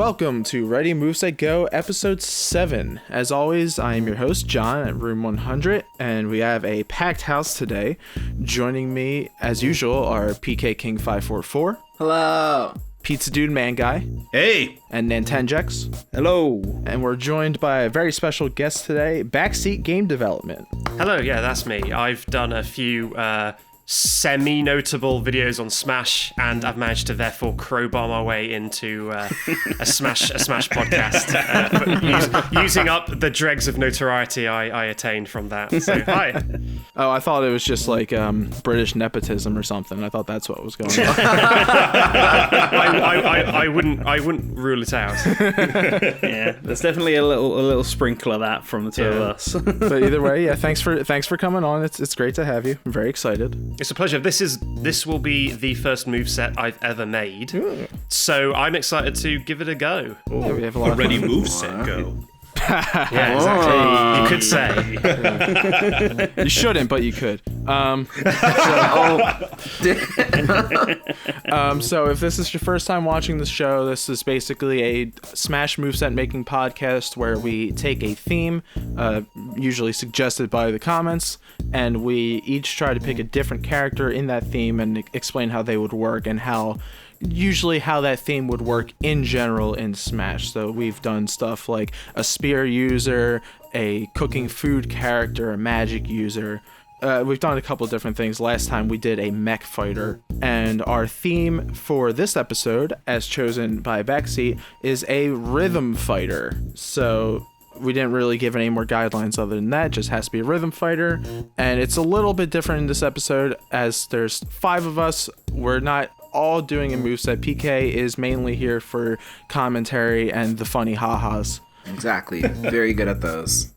welcome to Ready Moveset Go episode 7. As always, I am your host, John, at room 100, and we have a packed house today. Joining me, as usual, are PK King 544. Hello. PizzaDudeManGuy. Hey. And NantenJex. Hello. And we're joined by a very special guest today, Backseat Game Development. Hello, yeah, that's me. I've done a few semi-notable videos on Smash, and I've managed to therefore crowbar my way into a Smash podcast, using up the dregs of notoriety I attained from that. So hi. Oh, I thought it was just like British nepotism or something. I thought that's what was going on. I wouldn't rule it out. Yeah, there's definitely a little sprinkle of that from the two of us. But either way, yeah, thanks for coming on. It's great to have you. I'm very excited. It's a pleasure. This will be the first moveset I've ever made. Ooh. So I'm excited to give it a go. Yeah, we have a lot of Ready fun. Moveset Go. Yeah, exactly. You could say. You shouldn't, but you could. So if this is your first time watching the show, this is basically a Smash moveset making podcast where we take a theme, usually suggested by the comments, and we each try to pick a different character in that theme and explain how they would work and how that theme would work in general in Smash. So we've done stuff like a spear user, a cooking food character, a magic user. We've done a couple of different things. Last time we did a mech fighter. And our theme for this episode, as chosen by Backseat, is a rhythm fighter. So we didn't really give any more guidelines other than that. It just has to be a rhythm fighter. And it's a little bit different in this episode as there's 5 of us. We're not all doing a moveset. PK is mainly here for commentary and the funny ha-has. Exactly. Very good at those.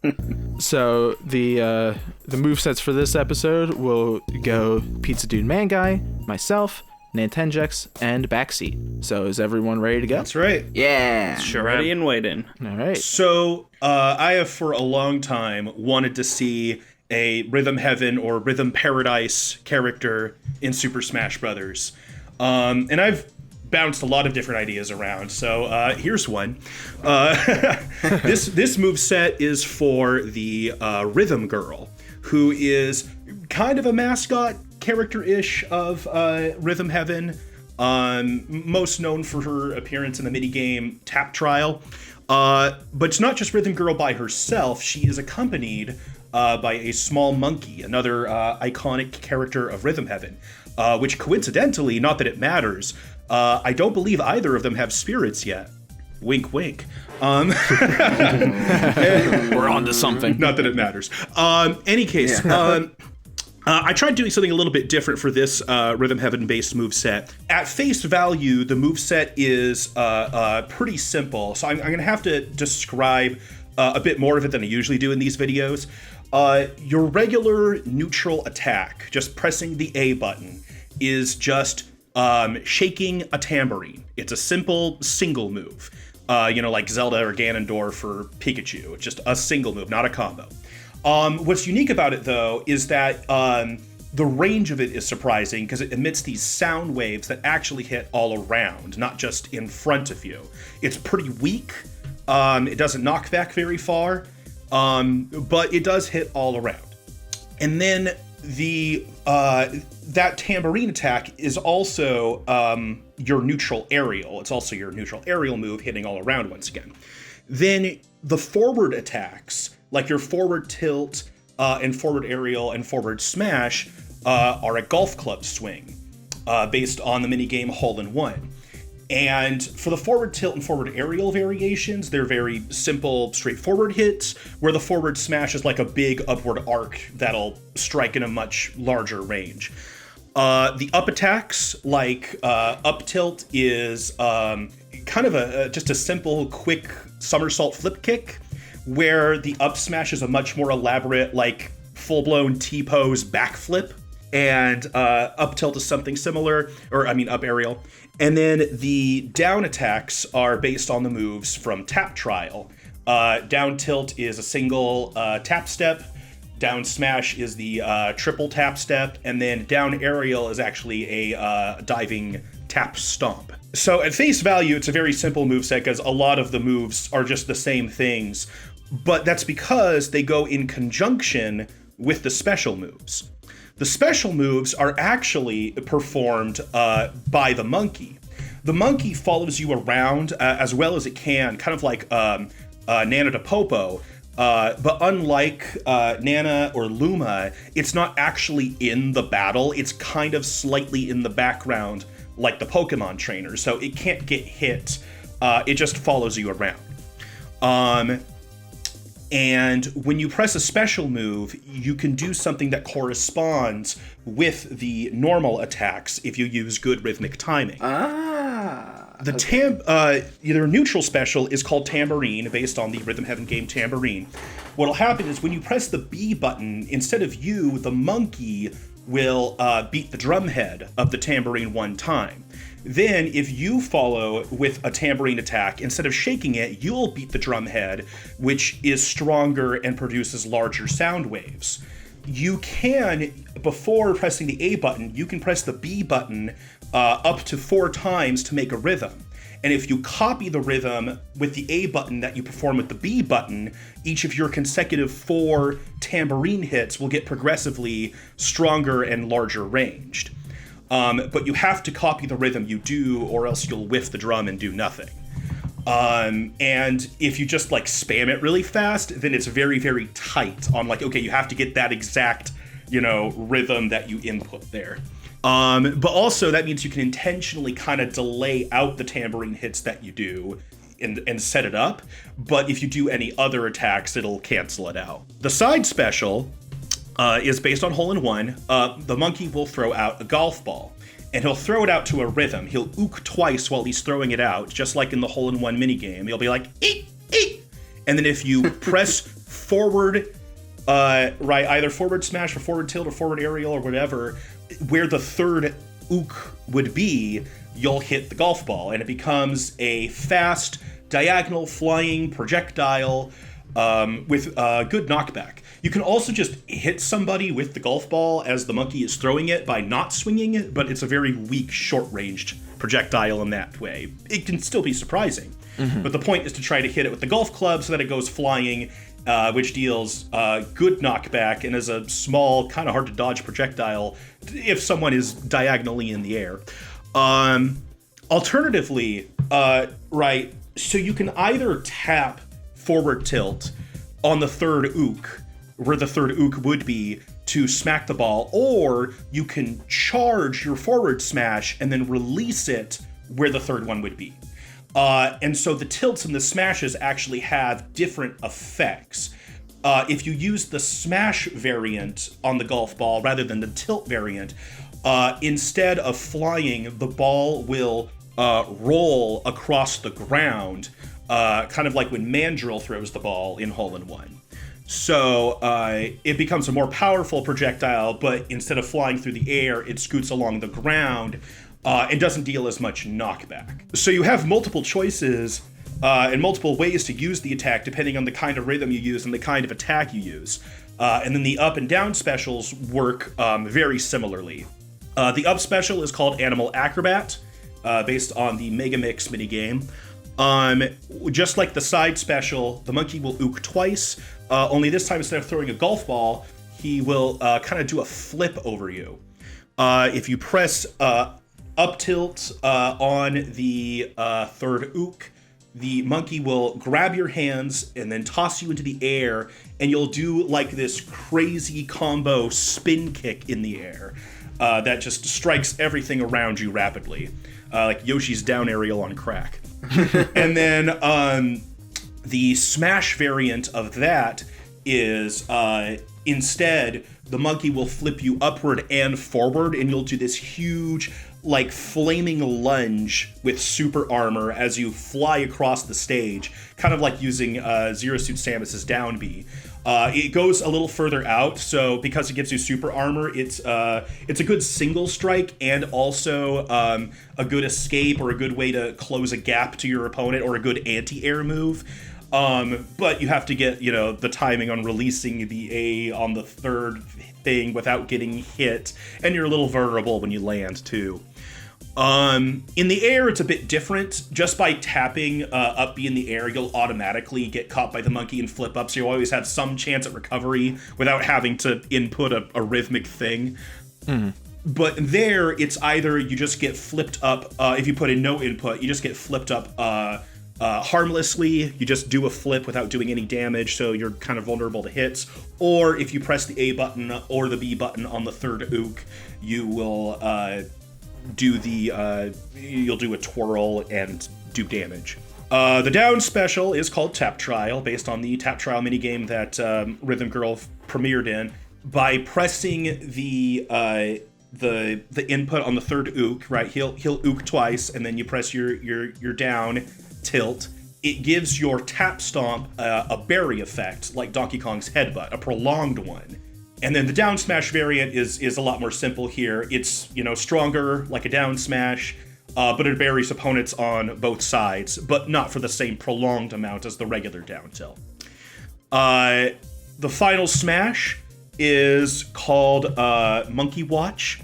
So the movesets for this episode will go PizzaDudeManGuy, myself, NantenJex, and Backseat. So is everyone ready to go? That's right. Yeah. Sure. Ready and waiting. All right. So I have for a long time wanted to see a Rhythm Heaven or Rhythm Paradise character in Super Smash Brothers. And I've bounced a lot of different ideas around. So here's one. This moveset is for the Rhythm Girl, who is kind of a mascot character-ish of Rhythm Heaven. Most known for her appearance in the minigame Tap Trial. But it's not just Rhythm Girl by herself. She is accompanied by a small monkey, another iconic character of Rhythm Heaven. Which coincidentally, not that it matters, I don't believe either of them have spirits yet. Wink, wink. We're on to something. Not that it matters. Any case, I tried doing something a little bit different for this Rhythm Heaven-based moveset. At face value, the moveset is pretty simple, so I'm going to have to describe a bit more of it than I usually do in these videos. Your regular neutral attack, just pressing the A button, is just shaking a tambourine. It's a simple single move, like Zelda or Ganondorf or Pikachu. It's just a single move, not a combo. What's unique about it, though, is that the range of it is surprising because it emits these sound waves that actually hit all around, not just in front of you. It's pretty weak. It doesn't knock back very far. But it does hit all around. And then that tambourine attack is also your neutral aerial. It's also your neutral aerial move hitting all around once again. Then the forward attacks, like your forward tilt and forward aerial and forward smash, are a golf club swing based on the minigame Hole-in-One. And for the forward tilt and forward aerial variations, they're very simple, straightforward hits, where the forward smash is like a big upward arc that'll strike in a much larger range. The up attacks, like up tilt, is kind of just a simple, quick somersault flip kick, where the up smash is a much more elaborate, like full-blown T-pose backflip, and up tilt is something similar, up aerial. And then the down attacks are based on the moves from Tap Trial. Down tilt is a single tap step. Down smash is the triple tap step. And then down aerial is actually a diving tap stomp. So at face value, it's a very simple moveset because a lot of the moves are just the same things, but that's because they go in conjunction with the special moves. The special moves are actually performed by the monkey. The monkey follows you around as well as it can, kind of like Nana to Popo, but unlike Nana or Luma, it's not actually in the battle. It's kind of slightly in the background, like the Pokemon trainer, so it can't get hit. It just follows you around. And when you press a special move, you can do something that corresponds with the normal attacks if you use good rhythmic timing. Their neutral special is called Tambourine, based on the Rhythm Heaven game Tambourine. What'll happen is when you press the B button, instead of you, the monkey will beat the drum head of the tambourine one time. Then, if you follow with a tambourine attack, instead of shaking it, you'll beat the drum head, which is stronger and produces larger sound waves. You can, before pressing the A button, you can press the B button up to 4 times to make a rhythm. And if you copy the rhythm with the A button that you perform with the B button, each of your consecutive 4 tambourine hits will get progressively stronger and larger ranged. But you have to copy the rhythm you do, or else you'll whiff the drum and do nothing. And if you just like spam it really fast, then it's very, very tight on like, okay, you have to get that exact, rhythm that you input there. But also that means you can intentionally kind of delay out the tambourine hits that you do and set it up. But if you do any other attacks, it'll cancel it out. The side special is based on hole-in-one. The monkey will throw out a golf ball, and he'll throw it out to a rhythm. He'll ook twice while he's throwing it out, just like in the hole-in-one minigame. He'll be like, eek, eek. And then if you press forward, either forward smash or forward tilt or forward aerial or whatever, where the third ook would be, you'll hit the golf ball, and it becomes a fast, diagonal flying projectile with good knockback. You can also just hit somebody with the golf ball as the monkey is throwing it by not swinging it, but it's a very weak, short-ranged projectile in that way. It can still be surprising, but the point is to try to hit it with the golf club so that it goes flying, which deals good knockback and is a small, kind of hard-to-dodge projectile if someone is diagonally in the air. Alternatively, so you can either tap forward tilt on the third ook, where the third ook would be, to smack the ball, or you can charge your forward smash and then release it where the third one would be. And so the tilts and the smashes actually have different effects. If you use the smash variant on the golf ball rather than the tilt variant, instead of flying, the ball will roll across the ground, kind of like when Mandrill throws the ball in hole-in-one. So it becomes a more powerful projectile, but instead of flying through the air, it scoots along the ground and doesn't deal as much knockback. So you have multiple choices and multiple ways to use the attack depending on the kind of rhythm you use and the kind of attack you use. And then the up and down specials work very similarly. The up special is called Animal Acrobat, based on the Mega Mix minigame. Just like the side special, the monkey will ook twice, only this time instead of throwing a golf ball, he will kind of do a flip over you. If you press up tilt on the third ook, the monkey will grab your hands and then toss you into the air, and you'll do like this crazy combo spin kick in the air that just strikes everything around you rapidly, like Yoshi's down aerial on crack. And then the smash variant of that is instead the monkey will flip you upward and forward, and you'll do this huge like flaming lunge with super armor as you fly across the stage, kind of like using Zero Suit Samus's down B. It goes a little further out, so because it gives you super armor, it's a good single strike and also a good escape or a good way to close a gap to your opponent or a good anti-air move. But you have to get, the timing on releasing the A on the third thing without getting hit, and you're a little vulnerable when you land too. In the air, it's a bit different. Just by tapping up B in the air, you'll automatically get caught by the monkey and flip up, so you always have some chance at recovery without having to input a rhythmic thing. But there, it's either you just get flipped up, if you put in no input, you just get flipped up harmlessly. You just do a flip without doing any damage, so you're kind of vulnerable to hits. Or if you press the A button or the B button on the third ook, you will you'll do a twirl and do damage. The down special is called Tap Trial, based on the Tap Trial minigame that Rhythm Girl premiered in. By pressing the input on the third ook, right? He'll ook twice, and then you press your down tilt. It gives your tap stomp a berry effect, like Donkey Kong's headbutt, a prolonged one. And then the down smash variant is a lot more simple here. It's, stronger, like a down smash, but it buries opponents on both sides, but not for the same prolonged amount as the regular down tilt. The final smash is called Monkey Watch.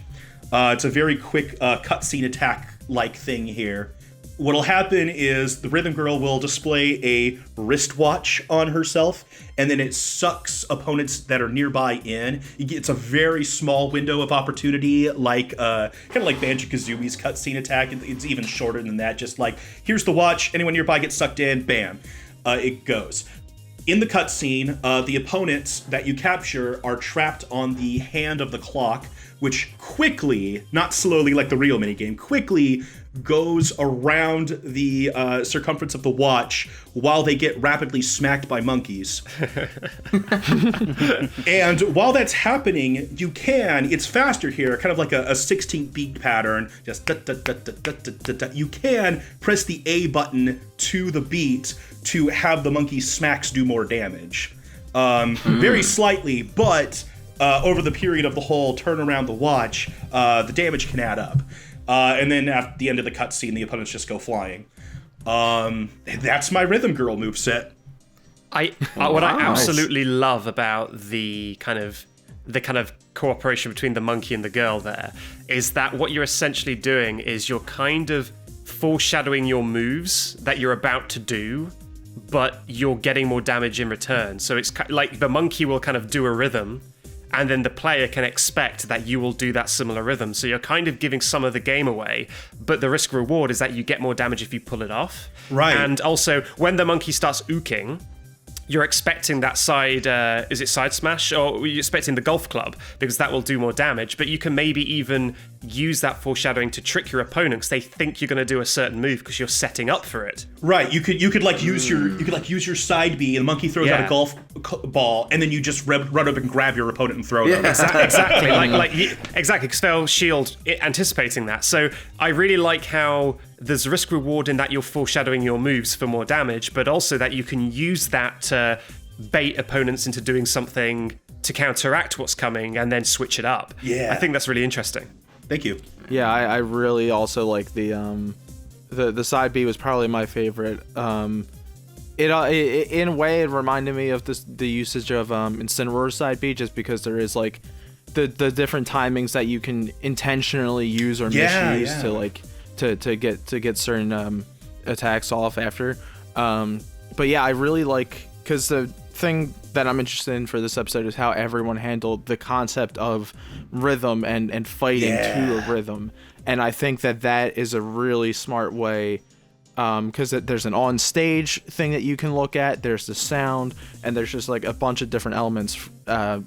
It's a very quick cutscene attack-like thing here. What'll happen is the Rhythm Girl will display a wristwatch on herself, and then it sucks opponents that are nearby in. It's a very small window of opportunity, like kind of like Banjo-Kazooie's cutscene attack. It's even shorter than that. Just like, here's the watch, anyone nearby gets sucked in, bam, it goes. In the cutscene, the opponents that you capture are trapped on the hand of the clock, which quickly, not slowly like the real minigame, quickly goes around the circumference of the watch while they get rapidly smacked by monkeys. And while that's happening, it's faster here, kind of like a 16th beat pattern, just you can press the A button to the beat to have the monkey smacks do more damage. Very slightly, but over the period of the whole turn around the watch, the damage can add up. And then at the end of the cutscene, the opponents just go flying. That's my Rhythm Girl moveset. What I absolutely love about the kind of cooperation between the monkey and the girl there is that what you're essentially doing is you're kind of foreshadowing your moves that you're about to do, but you're getting more damage in return. So it's like the monkey will kind of do a rhythm, and then the player can expect that you will do that similar rhythm. So you're kind of giving some of the game away, but the risk reward is that you get more damage if you pull it off. Right. And also, when the monkey starts ooking, you're expecting that side, is it side smash? Or you're expecting the golf club, because that will do more damage, but you can maybe even use that foreshadowing to trick your opponents. They think you're going to do a certain move because you're setting up for it. Right. You could use your side B, and the monkey throws out a golf ball, and then you just run up and grab your opponent and throw them. Exactly. Exactly. Because they'll shield anticipating that. So I really like how there's risk reward in that you're foreshadowing your moves for more damage, but also that you can use that to bait opponents into doing something to counteract what's coming and then switch it up. Yeah. I think that's really interesting. Thank you. Yeah, I really also like the side B was probably my favorite. It in a way it reminded me of the usage of Incineroar's side B, just because there is like the different timings that you can intentionally use or misuse to get certain attacks off after. But yeah, I really like, because the thing that I'm interested in for this episode is how everyone handled the concept of rhythm and fighting to a rhythm. And I think that is a really smart way, because there's an on-stage thing that you can look at, there's the sound, and there's just like a bunch of different elements to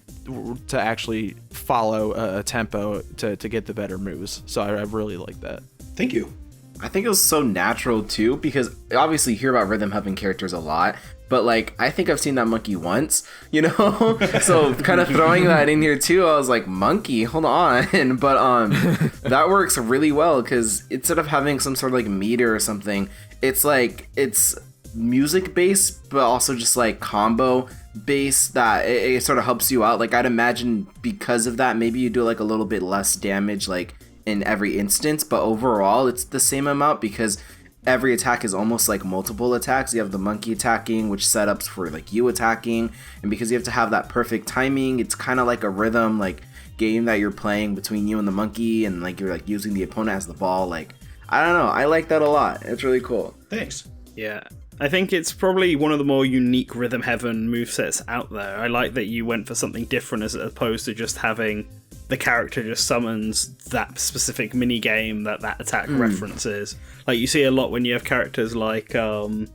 actually follow a tempo to get the better moves. So I really like that. Thank you. I think it was so natural too, because obviously you hear about rhythm having characters a lot, but like I think I've seen that monkey once, so kind of throwing that in here too, I was like, monkey, hold on. But that works really well, because instead of having some sort of like meter or something, it's music based, but also just like combo based, that it sort of helps you out. Like I'd imagine because of that, maybe you do like a little bit less damage like in every instance, but overall it's the same amount, because every attack is almost like multiple attacks. You have the monkey attacking, which setups for like you attacking, and because you have to have that perfect timing, it's kind of like a rhythm. Like game that you're playing between you and the monkey, and like you're like using the opponent as the ball. Like, I don't know, I like that a lot. It's really cool. Thanks. Yeah. I think it's probably one of the more unique Rhythm Heaven movesets out there. I like that you went for something different as opposed to just having the character just summons that specific mini game that attack references. Like you see a lot when you have characters like the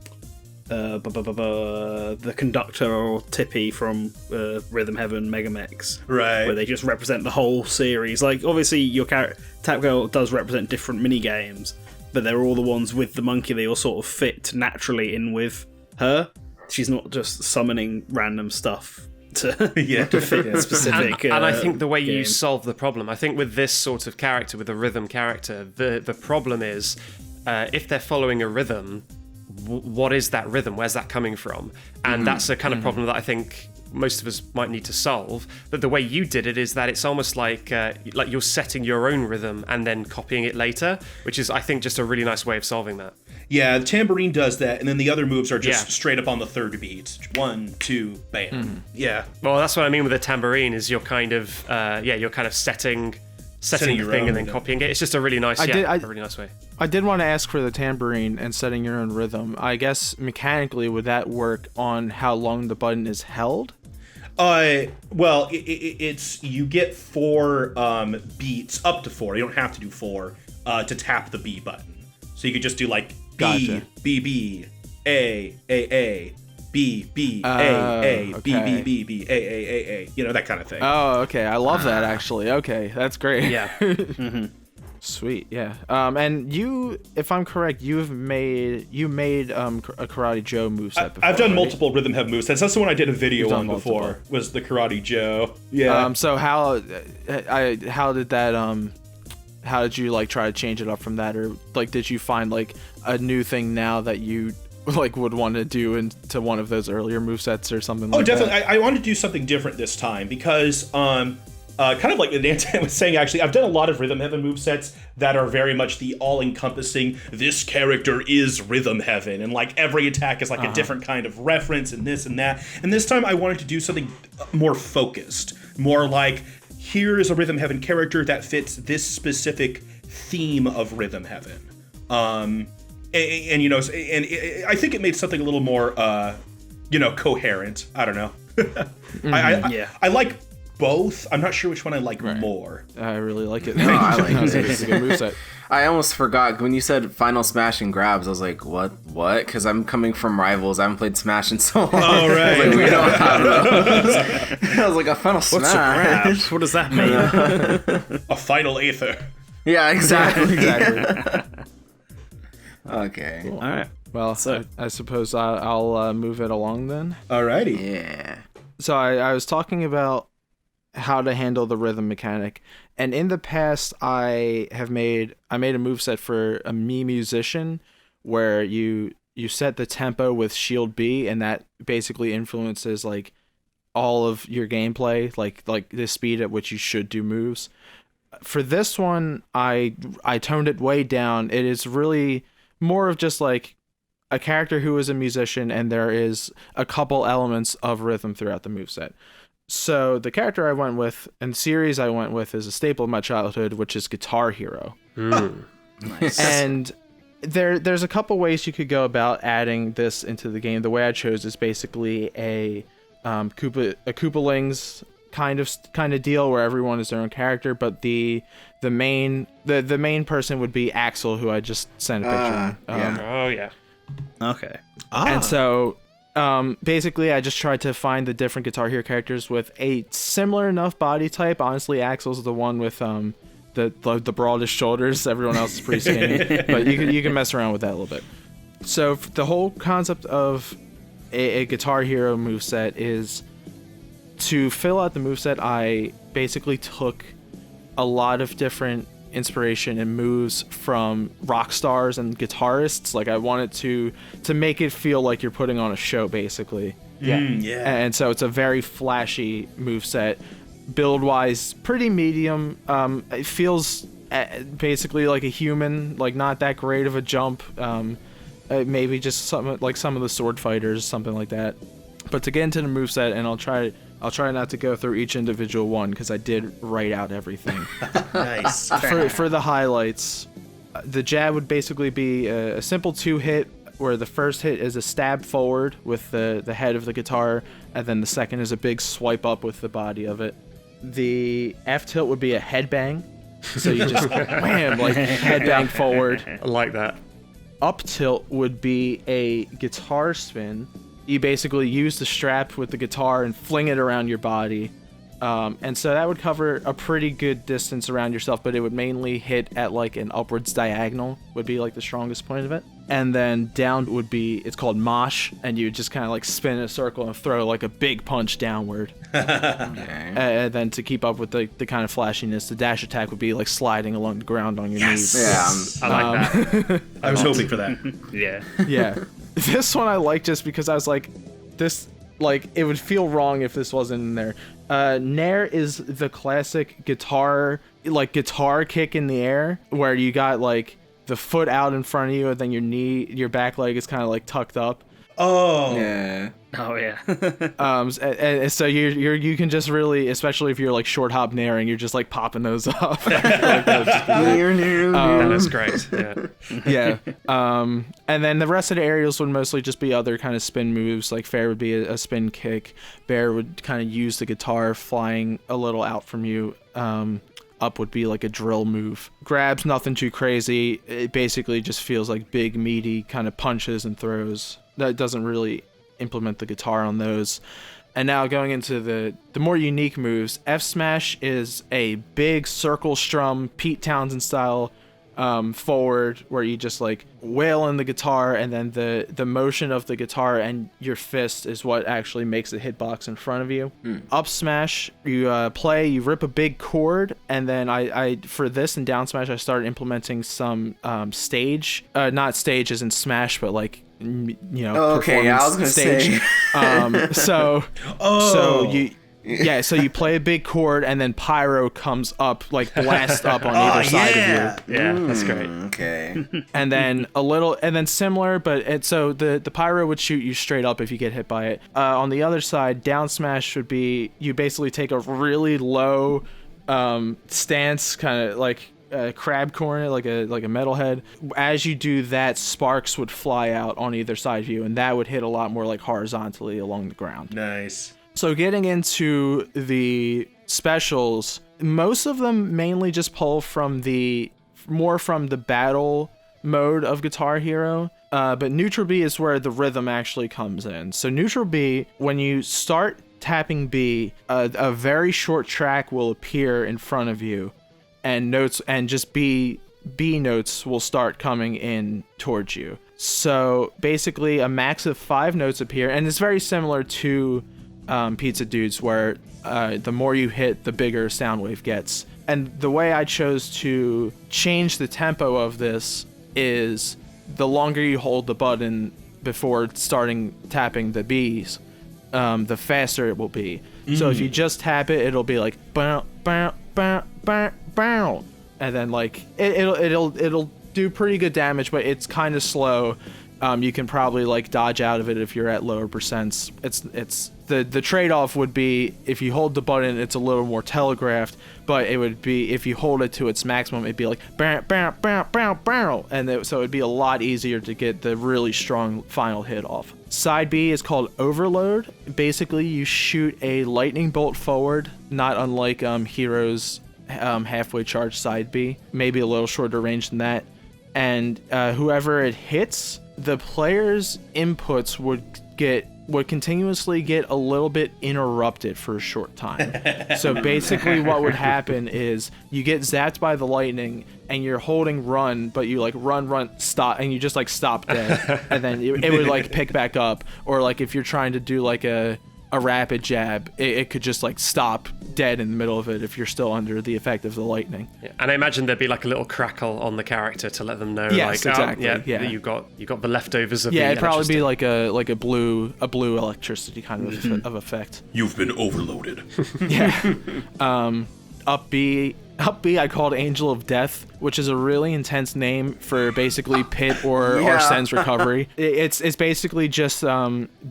conductor or Tippy from Rhythm Heaven Megamix, Right. where they just represent the whole series. Like obviously your character Tap Girl does represent different mini games, but they're all the ones with the monkey. They all sort of fit naturally in with her. She's not just summoning random stuff to fit specific. And I think the way you game. solve the problem, I think with this sort of character, with a rhythm character, the problem is if they're following a rhythm, what is that rhythm? Where's that coming from? And that's a kind of problem that I think most of us might need to solve. But the way you did it is that it's almost like you're setting your own rhythm and then copying it later, which is, I think, just a really nice way of solving that. Yeah, the tambourine does that, and then the other moves are just straight up on the third beat. 1, 2, bam. Yeah. Well, that's what I mean with the tambourine. Is you're kind of setting the your thing own and then rhythm. copying it. It's just a really nice, a really nice way. I did want to ask for the tambourine and setting your own rhythm. I guess mechanically, would that work on how long the button is held? Well, it's you get 4 beats, up to 4. You don't have to do 4 to tap the B button. So you could just do like B, Gotcha. B, B, A, B, B, A, B, B, B, B, A, you know, that kind of thing. Oh, okay. I love that, actually. Okay, that's great. Yeah. Sweet, yeah. And you, if I'm correct, you made a Karate Joe moveset before. I've done right? multiple Rhythm Heaven movesets. That's the one I did a video You've on done before, multiple. was the Karate Joe. Yeah. So how did that how did you like try to change it up from that, or like did you find like a new thing now that you like would want to do into one of those earlier movesets or something like that? Oh, definitely. I wanted to do something different this time because kind of like Nanten was saying, actually, I've done a lot of Rhythm Heaven movesets that are very much the all-encompassing, this character is Rhythm Heaven, and like every attack is like a different kind of reference and this and that. And this time I wanted to do something more focused, more like, here is a Rhythm Heaven character that fits this specific theme of Rhythm Heaven. And you know, and I think it made something a little more, coherent. I don't know. I like both. I'm not sure which one I like more. I really like it. I like it. It's a good moveset. I almost forgot when you said Final Smash and Grabs. I was like, what? Because I'm coming from Rivals. I haven't played Smash in so long. Oh, right. I was like, we don't have those. I was like, a Final What's a Smash. grab? What does that mean? A Final Aether. Yeah, exactly. Exactly. Okay. Cool. All right. Well, So- I suppose I'll move it along then. Alrighty. Yeah. So I was talking about how to handle the rhythm mechanic, and in the past I made a moveset for a Mii musician where you set the tempo with Shield B, and that basically influences like all of your gameplay, like the speed at which you should do moves. For this one, I toned it way down. It is really more of just like a character who is a musician, and there is a couple elements of rhythm throughout the moveset. So the character I went with and series I went with is a staple of my childhood, which is Guitar Hero. Nice. And there's a couple ways you could go about adding this into the game. The way I chose is basically a Koopalings kind of deal where everyone is their own character, but the main person would be Axel, who I just sent a picture. Yeah. Oh yeah. Okay. And so basically I just tried to find the different Guitar Hero characters with a similar enough body type. Honestly, Axel's the one with the broadest shoulders. Everyone else is pretty skinny, but you can mess around with that a little bit. So the whole concept of a Guitar Hero moveset is to fill out the moveset. I basically took a lot of different inspiration and moves from rock stars and guitarists. Like I wanted to make it feel like you're putting on a show, basically. Yeah. And so it's a very flashy moveset. Build wise, pretty medium. It feels basically like a human, like not that great of a jump. Maybe just some of the sword fighters, something like that. But to get into the moveset, and I'll try I'll try not to go through each individual one because I did write out everything. Nice. For the highlights, the jab would basically be a simple 2-hit where the first hit is a stab forward with the head of the guitar, and then the second is a big swipe up with the body of it. The F tilt would be a headbang, so you just wham, like headbang forward. I like that. Up tilt would be a guitar spin. You basically use the strap with the guitar and fling it around your body. And so that would cover a pretty good distance around yourself, but it would mainly hit at like an upwards diagonal, would be like the strongest point of it. And then down would be, it's called mosh, and you would just kind of like spin in a circle and throw like a big punch downward. Okay. And then to keep up with the kind of flashiness, the dash attack would be like sliding along the ground on your knees. Yeah. I like that. I was hoping for that. Yeah. Yeah. This one I like just because I was like, this, like, it would feel wrong if this wasn't in there. Nair is the classic guitar kick in the air where you got like the foot out in front of you and then your back leg is kind of like tucked up. Oh. Yeah. Oh yeah. And so you can just really, especially if you're like short hop nairing, you're just like popping those up. That is great. Yeah. Yeah. And then the rest of the aerials would mostly just be other kind of spin moves. Like Fair would be a spin kick. Bear would kind of use the guitar flying a little out from you. Up would be like a drill move. Grabs, nothing too crazy. It basically just feels like big, meaty kind of punches and throws. That doesn't really implement the guitar on those. And now going into the more unique moves, F Smash is a big circle strum, Pete Townsend style forward, where you just like wail in the guitar, and then the motion of the guitar and your fist is what actually makes the hitbox in front of you. Up Smash, you rip a big chord, and then I for this and Down Smash I started implementing some stage, not stage as in Smash, but like, you know, okay, yeah, I was gonna stage. say. So you play a big chord, and then pyro comes up, like blast up on either side of you. Yeah, that's great. Okay. And then similar, but so the pyro would shoot you straight up if you get hit by it. On the other side, Down Smash would be, you basically take a really low stance, kind of like crab corner, like a metalhead. As you do that, sparks would fly out on either side of you, and that would hit a lot more like horizontally along the ground. Nice. So getting into the specials, most of them mainly just pull more from the battle mode of Guitar Hero, but Neutral B is where the rhythm actually comes in. So Neutral B, when you start tapping B, a very short track will appear in front of you, and notes and just B notes will start coming in towards you. So basically a max of 5 notes appear, and it's very similar to Pizza Dudes, where the more you hit, the bigger sound wave gets. And the way I chose to change the tempo of this is the longer you hold the button before starting tapping the B's, the faster it will be. So if you just tap it, it'll be like bow, bow, bow, bow, bow, and then like it'll do pretty good damage, but it's kind of slow. You can probably like dodge out of it if you're at lower percents. It's the trade-off would be if you hold the button, it's a little more telegraphed, but it would be if you hold it to its maximum, it'd be like bow, bow, bow, bow, bow, and so it'd be a lot easier to get the really strong final hit off. Side B is called Overload. Basically, you shoot a lightning bolt forward, not unlike Hero's halfway charge side B, maybe a little shorter range than that, and whoever it hits, the player's inputs would continuously get a little bit interrupted for a short time. So basically what would happen is you get zapped by the lightning and you're holding run, but you like run, stop, and you just like stop dead. And then it would like pick back up. Or like if you're trying to do like a rapid jab, it could just like stop dead in the middle of it if you're still under the effect of the lightning. Yeah. And I imagine there'd be like a little crackle on the character to let them know, yes, like, exactly. yeah, you got the leftovers of the it'd probably be electricity. like a blue electricity kind of effect. You've been overloaded. Yeah. Up B I called Angel of Death, which is a really intense name for basically Pit or Arsene's recovery. It's basically just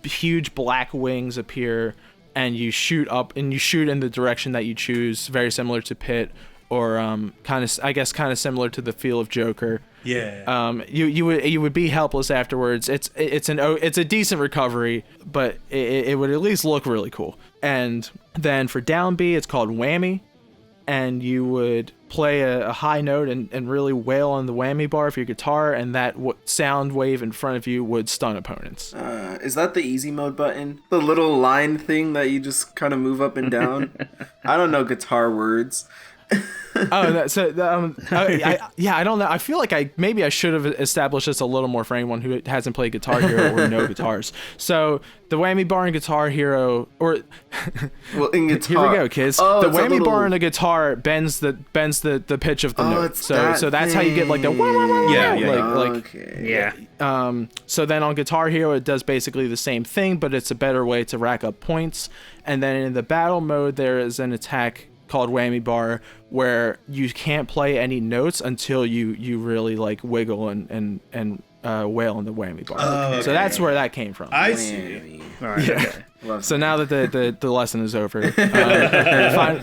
huge black wings appear and you shoot up and you shoot in the direction that you choose, very similar to Pit, or kind of similar to the feel of Joker. Yeah. You would be helpless afterwards. It's a decent recovery, but it would at least look really cool. And then for down B, it's called Whammy, and you would play a high note and really wail on the whammy bar of your guitar, and that sound wave in front of you would stun opponents. Is that the easy mode button? The little line thing that you just kind of move up and down? I don't know guitar words. I don't know. I feel like I should have established this a little more for anyone who hasn't played Guitar Hero or no guitars. So the whammy bar in Guitar Hero, or well, in guitar, here we go, kids. The whammy bar in a guitar bends the pitch of the note. So that's how you get like the So then on Guitar Hero, it does basically the same thing, but it's a better way to rack up points. And then in the battle mode, there is an attack called Whammy Bar, where you can't play any notes until you really like wiggle and wail on the whammy bar. Okay. So that's where that came from. I see. All right. Yeah. Okay. So now that the lesson is over, Final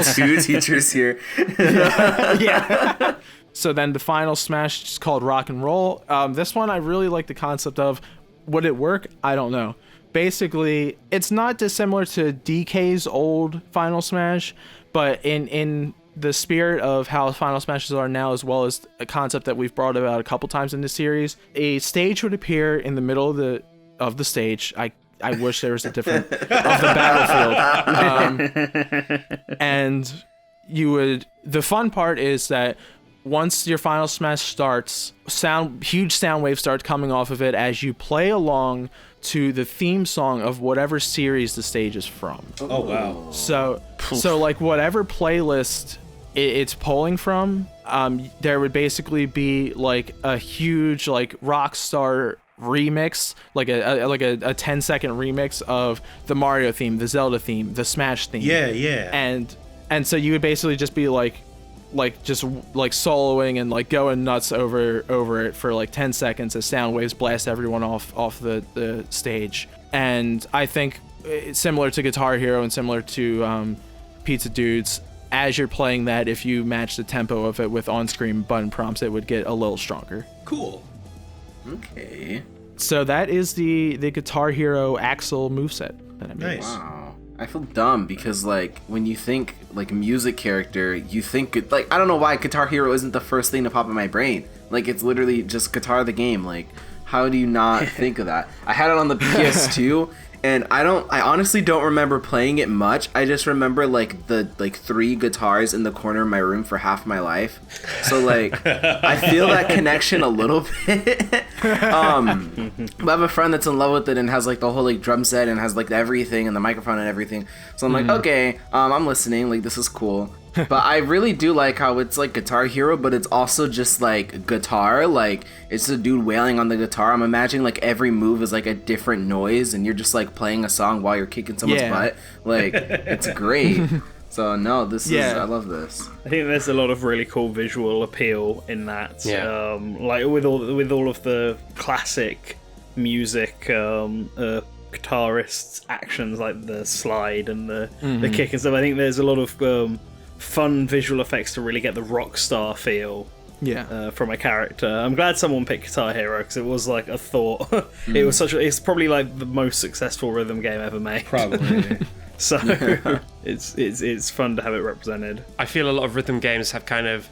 two teachers here. Yeah. So then the final smash is called Rock and Roll. This one I really like the concept of. Would it work? I don't know. Basically, it's not dissimilar to DK's old Final Smash, but in the spirit of how Final Smashes are now, as well as a concept that we've brought about a couple times in the series, a stage would appear in the middle of the stage. I wish there was a different of the battlefield, and you would. The fun part is that once your Final Smash starts, huge sound waves start coming off of it as you play along to the theme song of whatever series the stage is from. Oh wow. So like whatever playlist it's pulling from, there would basically be like a huge like Rockstar remix, like a 10-second remix of the Mario theme, the Zelda theme, the Smash theme. Yeah. And so you would basically just be like just like soloing and like going nuts over it for like 10 seconds as sound waves blast everyone off the stage. And I think it's similar to Guitar Hero and similar to Pizza Dudes, as you're playing that, if you match the tempo of it with on-screen button prompts, it would get a little stronger. Cool. Okay. So that is the Guitar Hero Axel moveset that I made. Nice. Wow. I feel dumb because like when you think like music character, you think like I don't know why Guitar Hero isn't the first thing to pop in my brain. Like it's literally just Guitar the game. Like how do you not think of that? I had it on the PS2 and I honestly don't remember playing it much. I just remember like the 3 guitars in the corner of my room for half my life. So like I feel that connection a little bit. I have a friend that's in love with it and has like the whole like drum set and has like everything and the microphone and everything. So I'm like, okay, I'm listening. Like this is cool. But I really do like how it's like Guitar Hero, but it's also just like guitar. Like it's a dude wailing on the guitar. I'm imagining like every move is like a different noise, and you're just like playing a song while you're kicking someone's butt. Like it's great. So no, this is I love this. I think there's a lot of really cool visual appeal in that. Yeah. Like with all of the classic music guitarists' actions, like the slide and the kick and stuff. I think there's a lot of fun visual effects to really get the rock star feel from a character. I'm glad someone picked Guitar Hero because it was like a thought. It's probably like the most successful rhythm game ever made. Probably. So it's fun to have it represented. I feel a lot of rhythm games have kind of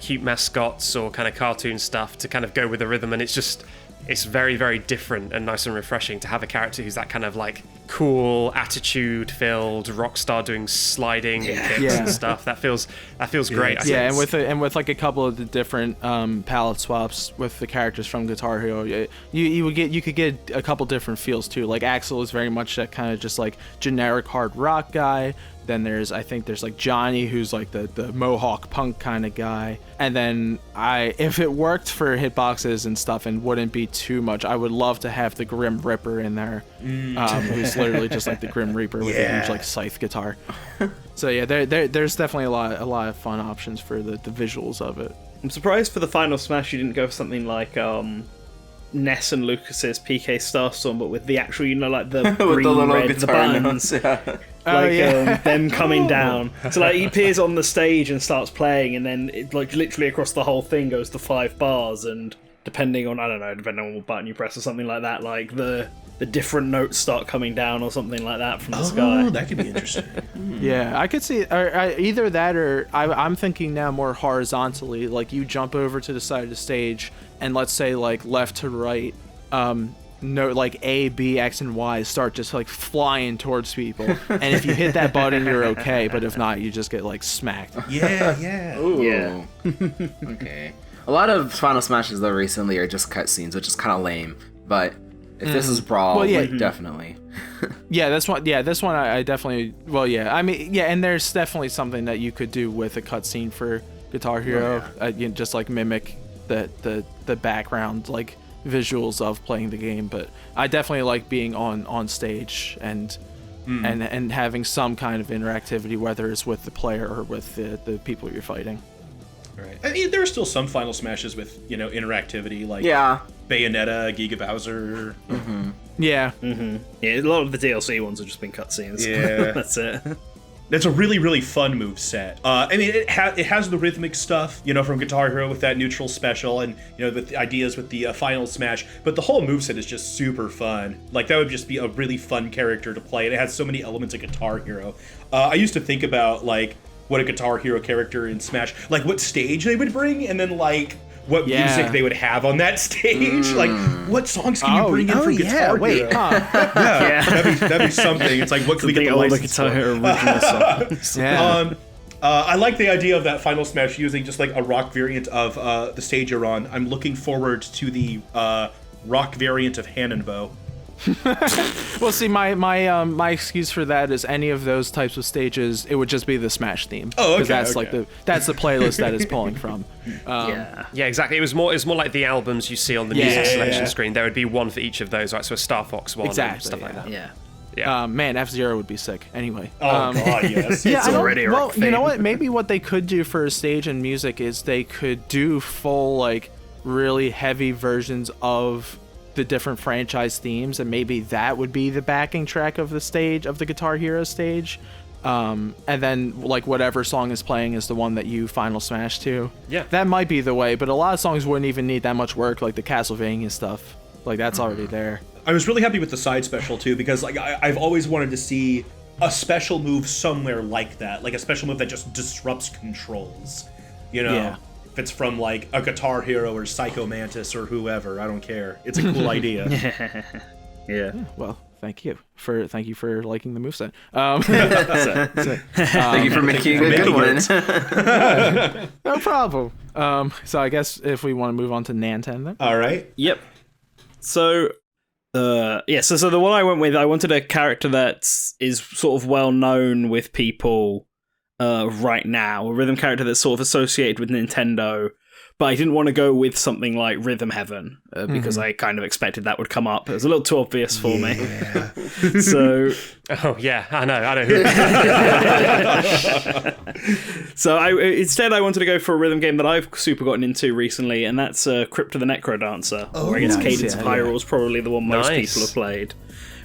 cute mascots or kind of cartoon stuff to kind of go with the rhythm, and it's very, very different and nice and refreshing to have a character who's that kind of like cool, attitude-filled rock star doing sliding and kicks and stuff. That feels great. I think. and with like a couple of the different palette swaps with the characters from Guitar Hero, you could get a couple different feels too. Like Axel is very much that kind of just like generic hard rock guy. Then there's like Johnny, who's like the Mohawk punk kind of guy. And then if it worked for hitboxes and stuff and wouldn't be too much, I would love to have the Grim Ripper in there, who's literally just like the Grim Reaper with a huge like scythe guitar. So yeah, there's definitely a lot of fun options for the visuals of it. I'm surprised for the Final Smash you didn't go for something like Ness and Lucas's PK Starstorm, but with the actual, like the With green, the little red, the guitar buttons. notes, yeah. Them coming down. So like he appears on the stage and starts playing, and then it, like literally across the whole thing goes to 5 bars, and depending on what button you press or something like that, like the different notes start coming down or something like that from the sky. Oh, that could be interesting. Yeah, I could see either that, or I'm thinking now more horizontally. Like you jump over to the side of the stage, and let's say like left to right, like A, B, X, and Y start just like flying towards people, and if you hit that button, you're okay. But if not, you just get like smacked. Yeah. Ooh. Yeah. Okay. A lot of Final Smashes though recently are just cutscenes, which is kind of lame. But if this is Brawl, Well, yeah. like definitely. Yeah, this one I definitely. Well, yeah, I mean, yeah, and there's definitely something that you could do with a cutscene for Guitar Hero, just like mimic the background like visuals of playing the game. But I definitely like being on stage and having some kind of interactivity, whether it's with the player or with the people you're fighting. Right. I mean, there are still some Final Smashes with interactivity, like Bayonetta, Giga Bowser. Yeah. Yeah, a lot of the DLC ones have just been cutscenes. Yeah. That's it. That's a really, really fun move set. I mean, it has the rhythmic stuff, from Guitar Hero with that neutral special, and with the ideas with the Final Smash. But the whole move set is just super fun. Like that would just be a really fun character to play. And it has so many elements of Guitar Hero. I used to think about like what a Guitar Hero character in Smash, like what stage they would bring, and then like what music they would have on that stage. Like, what songs can you bring in from Guitar Hero? That'd be something. It's like, what can we get the license Guitar Hero original songs? I like the idea of that Final Smash using just like a rock variant of the stage you're on. I'm looking forward to the rock variant of Hannonbow. Well, see, my excuse for that is any of those types of stages, it would just be the Smash theme. Oh, okay. That's like that's the playlist that it's pulling from. Yeah, exactly. It was more like the albums you see on the music selection screen. There would be one for each of those, right? So a Star Fox one, and stuff like that. Yeah. Man, F-Zero would be sick. Anyway. God, yes. Yeah, already a rock well, you know theme. what? Maybe what they could do for a stage and music is they could do full, like, really heavy versions of the different franchise themes, and maybe that would be the backing track of the stage, of the Guitar Hero stage. And then, like, whatever song is playing is the one that you Final Smash to. Yeah. That might be the way, but a lot of songs wouldn't even need that much work, like the Castlevania stuff. Like, that's already there. I was really happy with the side special too, because like I've always wanted to see a special move somewhere like that, like a special move that just disrupts controls. If it's from like a Guitar Hero or Psycho Mantis or whoever, I don't care. It's a cool idea. Yeah. Well, thank you for liking the moveset. Thank you for making a good one. No problem. So I guess if we want to move on to Nanten then. All right. Yep. So, so the one I went with, I wanted a character that is sort of well known with people right now, a rhythm character that's sort of associated with Nintendo, but I didn't want to go with something like Rhythm Heaven because I kind of expected that would come up. It was a little too obvious for me. So, I know who. So instead I wanted to go for a rhythm game that I've super gotten into recently, and that's Crypt of the Necrodancer. Or I guess Cadence of Hyrule is probably the one most people have played.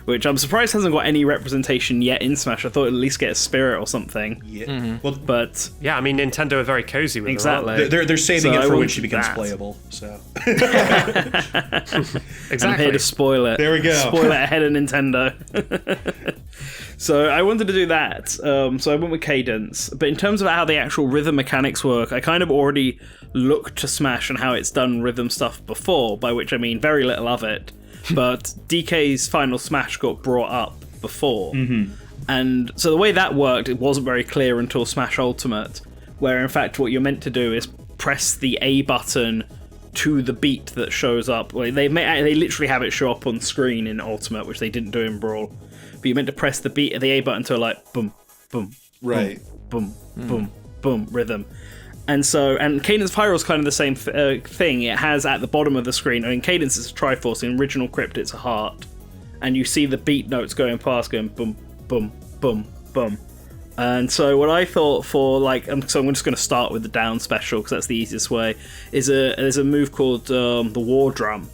Which I'm surprised hasn't got any representation yet in Smash. I thought it'd at least get a spirit or something. Yeah. Well, but yeah, I mean, Nintendo are very cozy with exactly. They're saving it for when she becomes that. playable. So exactly. I'm here to spoil it. There we go. Spoil it ahead of Nintendo. So I wanted to do that. So I went with Cadence. But in terms of how the actual rhythm mechanics work, I kind of already looked to Smash and how it's done rhythm stuff before, by which I mean very little of it. But DK's Final Smash got brought up before. And so the way that worked, it wasn't very clear until Smash Ultimate, where in fact what you're meant to do is press the A button to the beat that shows up. Well, they literally have it show up on screen in Ultimate, which they didn't do in Brawl. But you're meant to press the A button to like boom, boom, right, boom, boom, boom rhythm. And Cadence of Hyrule is kind of the same thing. It has at the bottom of the screen, I mean, Cadence is a Triforce, in original Crypt it's a heart. And you see the beat notes going past, going boom, boom, boom, boom. And so what I thought for, like, I'm just going to start with the down special, because that's the easiest way, is there's a move called the War Drum,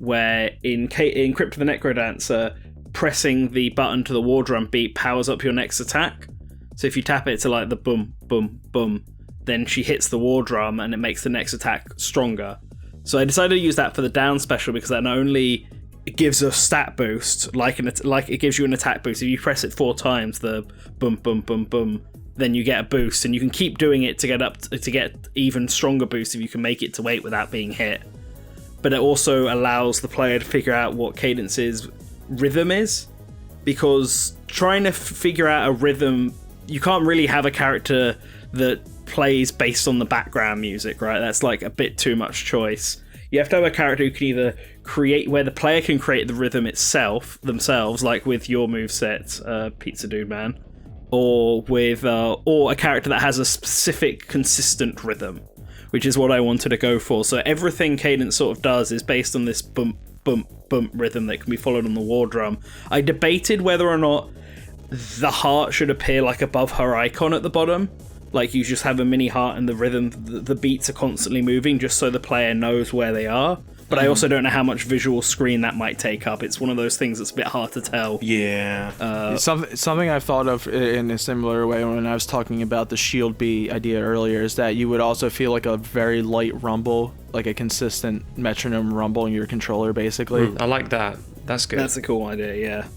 where in Crypt of the Necrodancer, pressing the button to the war drum beat powers up your next attack. So if you tap it to like the boom, boom, boom, then she hits the war drum and it makes the next attack stronger. So I decided to use that for the down special because that not only gives a stat boost, like it gives you an attack boost. If you press it 4 times, the boom, boom, boom, boom, then you get a boost, and you can keep doing it to get even stronger boost if you can make it to 8 without being hit. But it also allows the player to figure out what Cadence's rhythm is, because trying to figure out a rhythm, you can't really have a character that plays based on the background music, right? That's like a bit too much choice. You have to have a character who can either create, where the player can create the rhythm themselves, like with your moveset, Pizza Dude Man, or a character that has a specific consistent rhythm, which is what I wanted to go for. So everything Cadence sort of does is based on this bump, bump, bump rhythm that can be followed on the war drum. I debated whether or not the heart should appear like above her icon at the bottom. Like you just have a mini heart and the rhythm, the beats are constantly moving just so the player knows where they are. But I also don't know how much visual screen that might take up. It's one of those things that's a bit hard to tell. Yeah. Something I thought of in a similar way when I was talking about the shield B idea earlier is that you would also feel like a very light rumble, like a consistent metronome rumble in your controller, basically. I like that. That's good. That's a cool idea, yeah.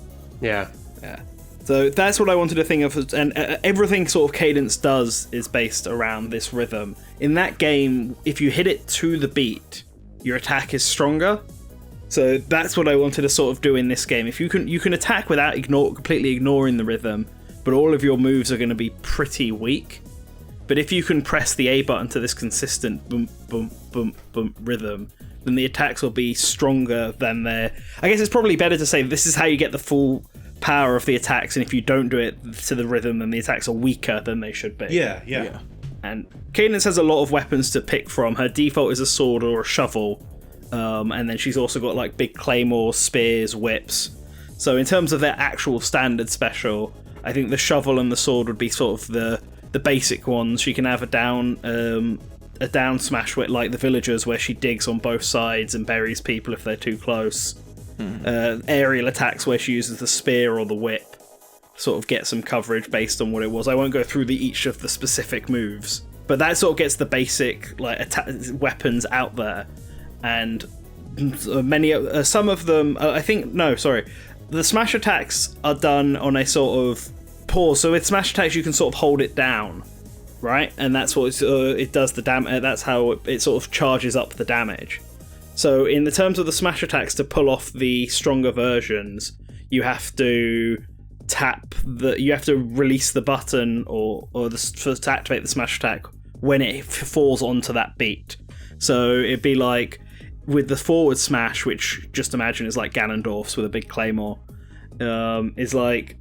Yeah. Yeah. So that's what I wanted to think of, and everything sort of Cadence does is based around this rhythm. In that game, if you hit it to the beat, your attack is stronger. So that's what I wanted to sort of do in this game. If you can attack without completely ignoring the rhythm, but all of your moves are going to be pretty weak. But if you can press the A button to this consistent boom, boom, boom, boom rhythm, then the attacks will be stronger than their... I guess it's probably better to say this is how you get the full power of the attacks, and if you don't do it to the rhythm, then the attacks are weaker than they should be. Yeah. And Cadence has a lot of weapons to pick from. Her default is a sword or a shovel, and then she's also got like big claymores, spears, whips. So in terms of their actual standard special, I think the shovel and the sword would be sort of the basic ones. She can have a down smash with like the villagers, where she digs on both sides and buries people if they're too close. Aerial attacks where she uses the spear or the whip, sort of get some coverage based on what it was. I won't go through each of the specific moves, but that sort of gets the basic like weapons out there. And some of them, the smash attacks are done on a sort of pause. So with smash attacks, you can sort of hold it down, right? And that's what it does the damage. That's how it sort of charges up the damage. So in the terms of the smash attacks, to pull off the stronger versions, you have to release the button to activate the smash attack when it falls onto that beat. So it'd be like with the forward smash, which just imagine is like Ganondorf's with a big claymore, is like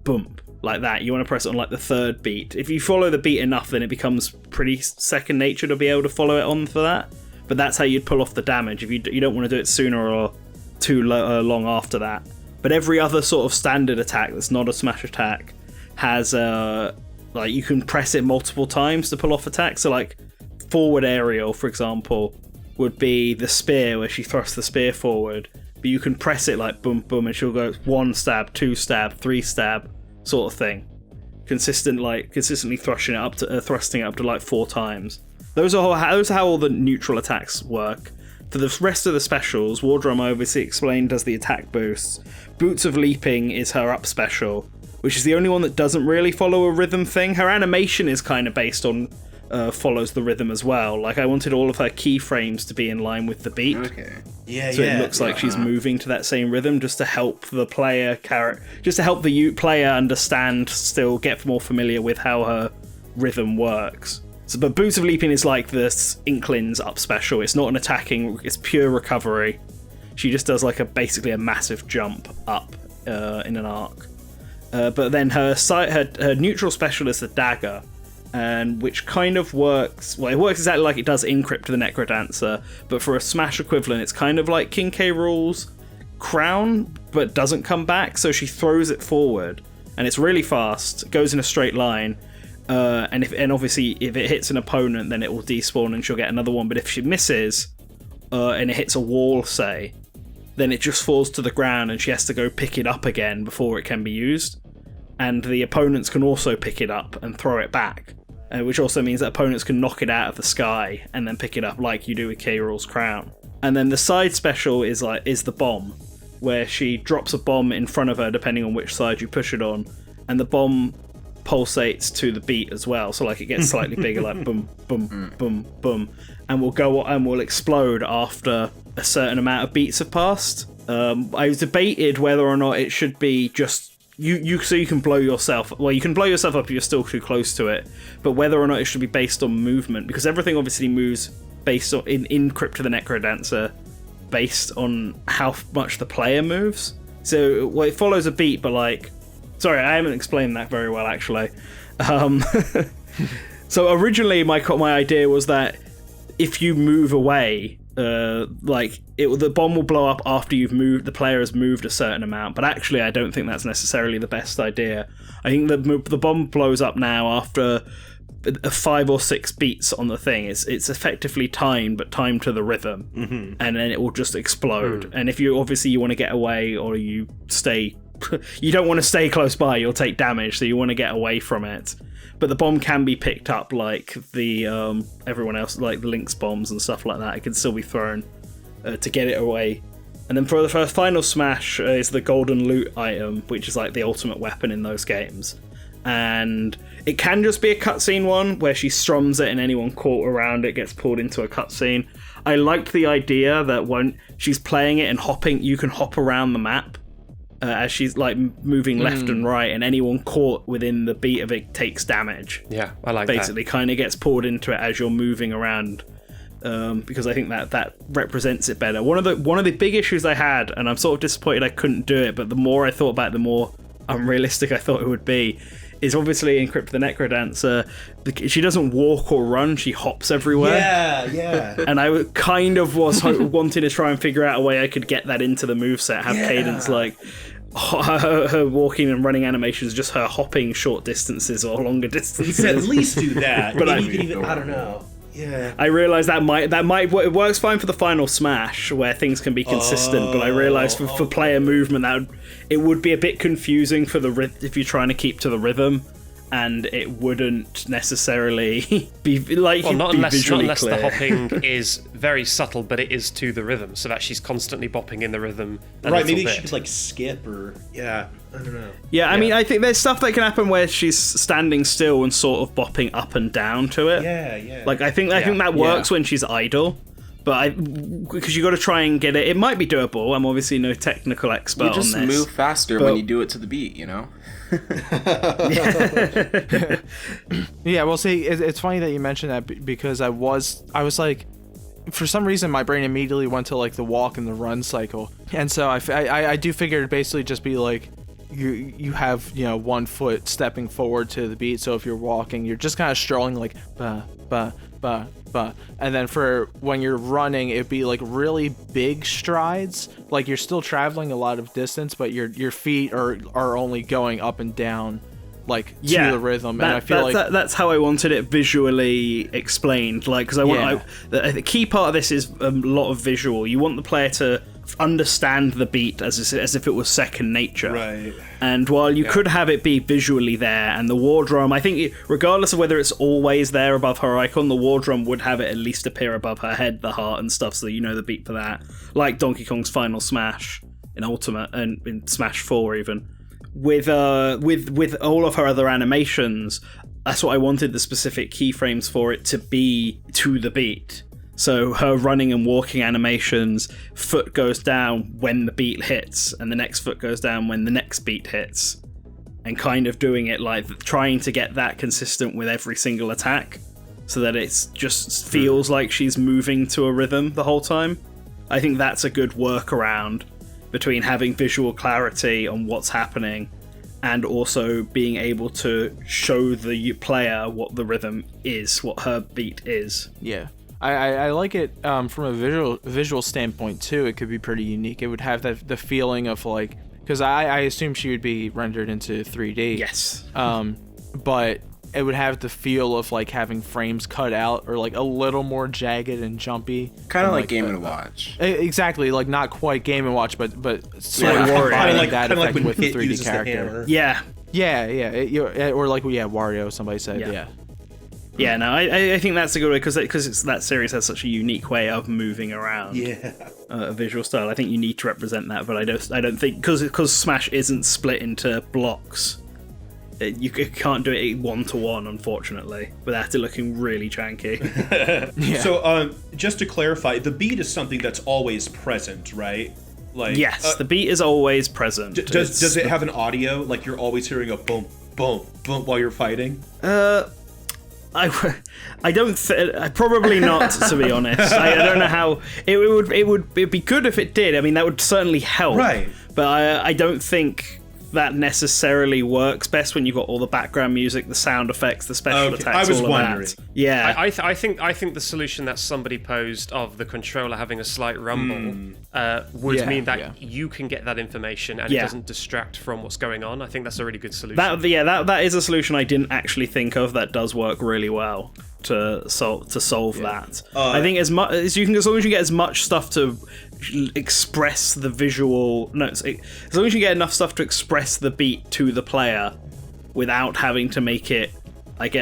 bump like that. You want to press it on like the third beat. If you follow the beat enough, then it becomes pretty second nature to be able to follow it on for that. But that's how you'd pull off the damage. If you don't want to do it sooner or too long after that. But every other sort of standard attack that's not a smash attack has like you can press it multiple times to pull off attacks. So like forward aerial, for example, would be the spear, where she thrusts the spear forward. But you can press it like boom, boom, and she'll go 1 stab, 2 stab, 3 stab, sort of thing. Consistently thrusting it up to like 4 times. Those are how all the neutral attacks work. For the rest of the specials, War Drum, I obviously explained, does the attack boosts. Boots of Leaping is her up special, which is the only one that doesn't really follow a rhythm thing. Her animation is kind of based on follows the rhythm as well. Like I wanted all of her keyframes to be in line with the beat. Okay. So it looks like she's moving to that same rhythm, just to help the player player understand, still get more familiar with how her rhythm works. So, but Boots of Leaping is like the Inkling's up special. It's not an attacking, it's pure recovery. She just does like basically a massive jump up in an arc. But then her neutral special is the dagger, and which kind of works. Well, it works exactly like it does in Crypt of the Necrodancer, but for a smash equivalent, it's kind of like King K. Rool's crown, but doesn't come back. So she throws it forward, and it's really fast. It goes in a straight line. And obviously if it hits an opponent, then it will despawn and she'll get another one. But if she misses, and it hits a wall, say, then it just falls to the ground and she has to go pick it up again before it can be used. And the opponents can also pick it up and throw it back, which also means that opponents can knock it out of the sky and then pick it up like you do with K-Rool's crown. And then the side special is the bomb, where she drops a bomb in front of her depending on which side you push it on, and the bomb pulsates to the beat as well, so like it gets slightly bigger, like boom, boom, boom, boom, and will explode after a certain amount of beats have passed. I debated whether or not it should be just so you can blow yourself. Well, you can blow yourself up if you're still too close to it, but whether or not it should be based on movement, because everything obviously moves based on in Crypt of the Necrodancer, based on how much the player moves. So it follows a beat, but like, sorry, I haven't explained that very well actually. So originally my idea was that if you move away, the bomb will blow up after the player has moved a certain amount, but actually I don't think that's necessarily the best idea. I think the bomb blows up now after 5 or 6 beats on the thing. It's effectively timed, but timed to the rhythm, and then it will just explode. And if you want to get away, or you stay, you don't want to stay close by, you'll take damage, so you want to get away from it. But the bomb can be picked up like the everyone else, like the Lynx bombs and stuff like that. It can still be thrown to get it away. And then for the first final smash is the golden loot item, which is like the ultimate weapon in those games. And it can just be a cutscene one where she strums it and anyone caught around it gets pulled into a cutscene. I liked the idea that when she's playing it and hopping, you can hop around the map as she's like moving left and right, and anyone caught within the beat of it takes damage. Yeah, I like that. Basically, kind of gets pulled into it as you're moving around, because I think that represents it better. One of the big issues I had, and I'm sort of disappointed I couldn't do it, but the more I thought about it, the more unrealistic I thought it would be, is obviously in Crypt of the Necrodancer, she doesn't walk or run, she hops everywhere. Yeah. And I kind of was wanting to try and figure out a way I could get that into the moveset, have Cadence like her walking and running animations, just her hopping short distances or longer distances. You could at least do that. But you could even, I don't know. Yeah. I realised that might it works fine for the final smash where things can be consistent, but I realised for player movement it would be a bit confusing for if you're trying to keep to the rhythm, and it wouldn't necessarily be like not unless clear. the hopping is very subtle, but it is to the rhythm, so that she's constantly bopping in the rhythm. Right, maybe she could like skip or I don't know. Yeah, I mean, I think there's stuff that can happen where she's standing still and sort of bopping up and down to it. Yeah. Like I think that works when she's idle, but because you got to try and get it. It might be doable. I'm obviously no technical expert on this. You just move faster when you do it to the beat, you know. Yeah, well, see, it's funny that you mentioned that, because I was like, for some reason my brain immediately went to like the walk and the run cycle, and so I do figure it'd basically just be like you have, you know, one foot stepping forward to the beat, so if you're walking you're just kind of strolling like ba ba ba ba, and then for when you're running it'd be like really big strides, like you're still traveling a lot of distance, but your feet are only going up and down like to the rhythm. And I feel that's how I wanted it visually explained, like, because the key part of this is a lot of visual. You want the player to understand the beat as if it was second nature, right? And while you could have it be visually there, and the war drum, I think regardless of whether it's always there above her icon, the war drum would have it at least appear above her head, the heart and stuff, so you know the beat for that, like Donkey Kong's final smash in Ultimate and in Smash 4 even. With all of her other animations, that's what I wanted the specific keyframes for it to be to the beat. So her running and walking animations, foot goes down when the beat hits, and the next foot goes down when the next beat hits, and kind of doing it like trying to get that consistent with every single attack, so that it just feels like she's moving to a rhythm the whole time. I think that's a good workaround between having visual clarity on what's happening and also being able to show the player what the rhythm is, what her beat is. Yeah. I like it from a visual standpoint too. It could be pretty unique. It would have the feeling of like, because I assume she would be rendered into 3D. Yes. But it would have the feel of like having frames cut out or like a little more jagged and jumpy. Kind of like Game & Watch. Exactly, like not quite Game & Watch, but sort of Kind combining of like, that kind of like effect when with the Hit 3D uses character. the hammer. Yeah. Or like Wario. Somebody said, yeah. Yeah, no, I think that's a good way because that series has such a unique way of moving around. Yeah. A visual style. I think you need to represent that, but I don't think because Smash isn't split into blocks. You can't do it 1-to-1, unfortunately, without it looking really janky. So, just to clarify, the beat is something that's always present, right? Like, Yes, the beat is always present. Does it have an audio? Like you're always hearing a boom, boom, boom while you're fighting? I don't. Probably not, to be honest. I don't know how it'd be good if it did. I mean, that would certainly help. Right. But I don't think that necessarily works best when you've got all the background music, the sound effects, the special attacks. I was all of wondering. That. Yeah. I think the solution that somebody posed of the controller having a slight rumble would mean that you can get that information and it doesn't distract from what's going on. I think that's a really good solution. That is a solution I didn't actually think of. That does work really well to solve that. I think as long as you get as much stuff to express the visual. No, as long as you get enough stuff to express the beat to the player without having to make it.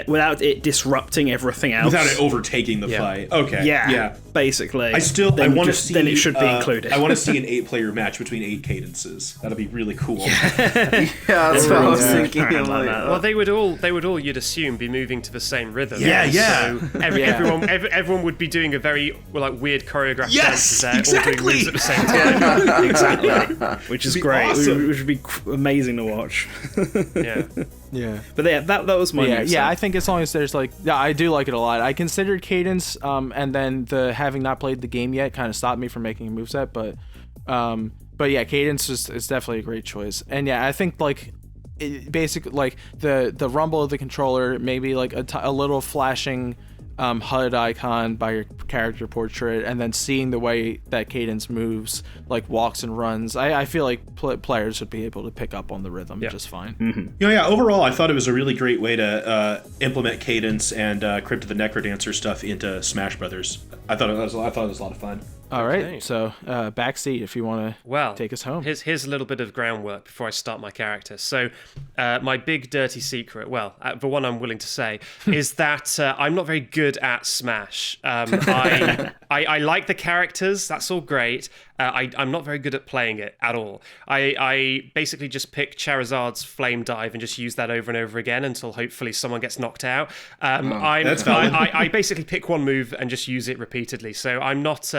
Without it disrupting everything else. Without it overtaking the fight. Okay. Yeah. Basically. I want to see. Then it should be included. I want to see an 8-player match between 8 cadences. That'd be really cool. Yeah, that's what I was thinking. Well, they would all, you'd assume, be moving to the same rhythm. Yeah. So everyone would be doing a very weird choreographed dance there, all doing moves at the same time. Exactly. Which is great. awesome. Which would be amazing to watch. Yeah. But that was my move. I think as long as there's I do like it a lot. I considered Cadence, and then the having not played the game yet kind of stopped me from making a moveset, but yeah, Cadence is definitely a great choice. And yeah, I think basically the rumble of the controller, maybe a little flashing HUD icon by your character portrait, and then seeing the way that Cadence moves, walks and runs. I feel like players would be able to pick up on the rhythm just fine. Mm-hmm. Overall, I thought it was a really great way to implement Cadence and Crypt of the Necrodancer stuff into Smash Brothers. I thought it was a lot of fun. All right, so Backseat, if you want to take us home. Here's a little bit of groundwork before I start my character. So my big dirty secret, the one I'm willing to say, is that I'm not very good at Smash. I like the characters, that's all great. I'm not very good at playing it at all. I basically just pick Charizard's Flame Dive and just use that over and over again until hopefully someone gets knocked out. I basically pick one move and just use it repeatedly. So I'm not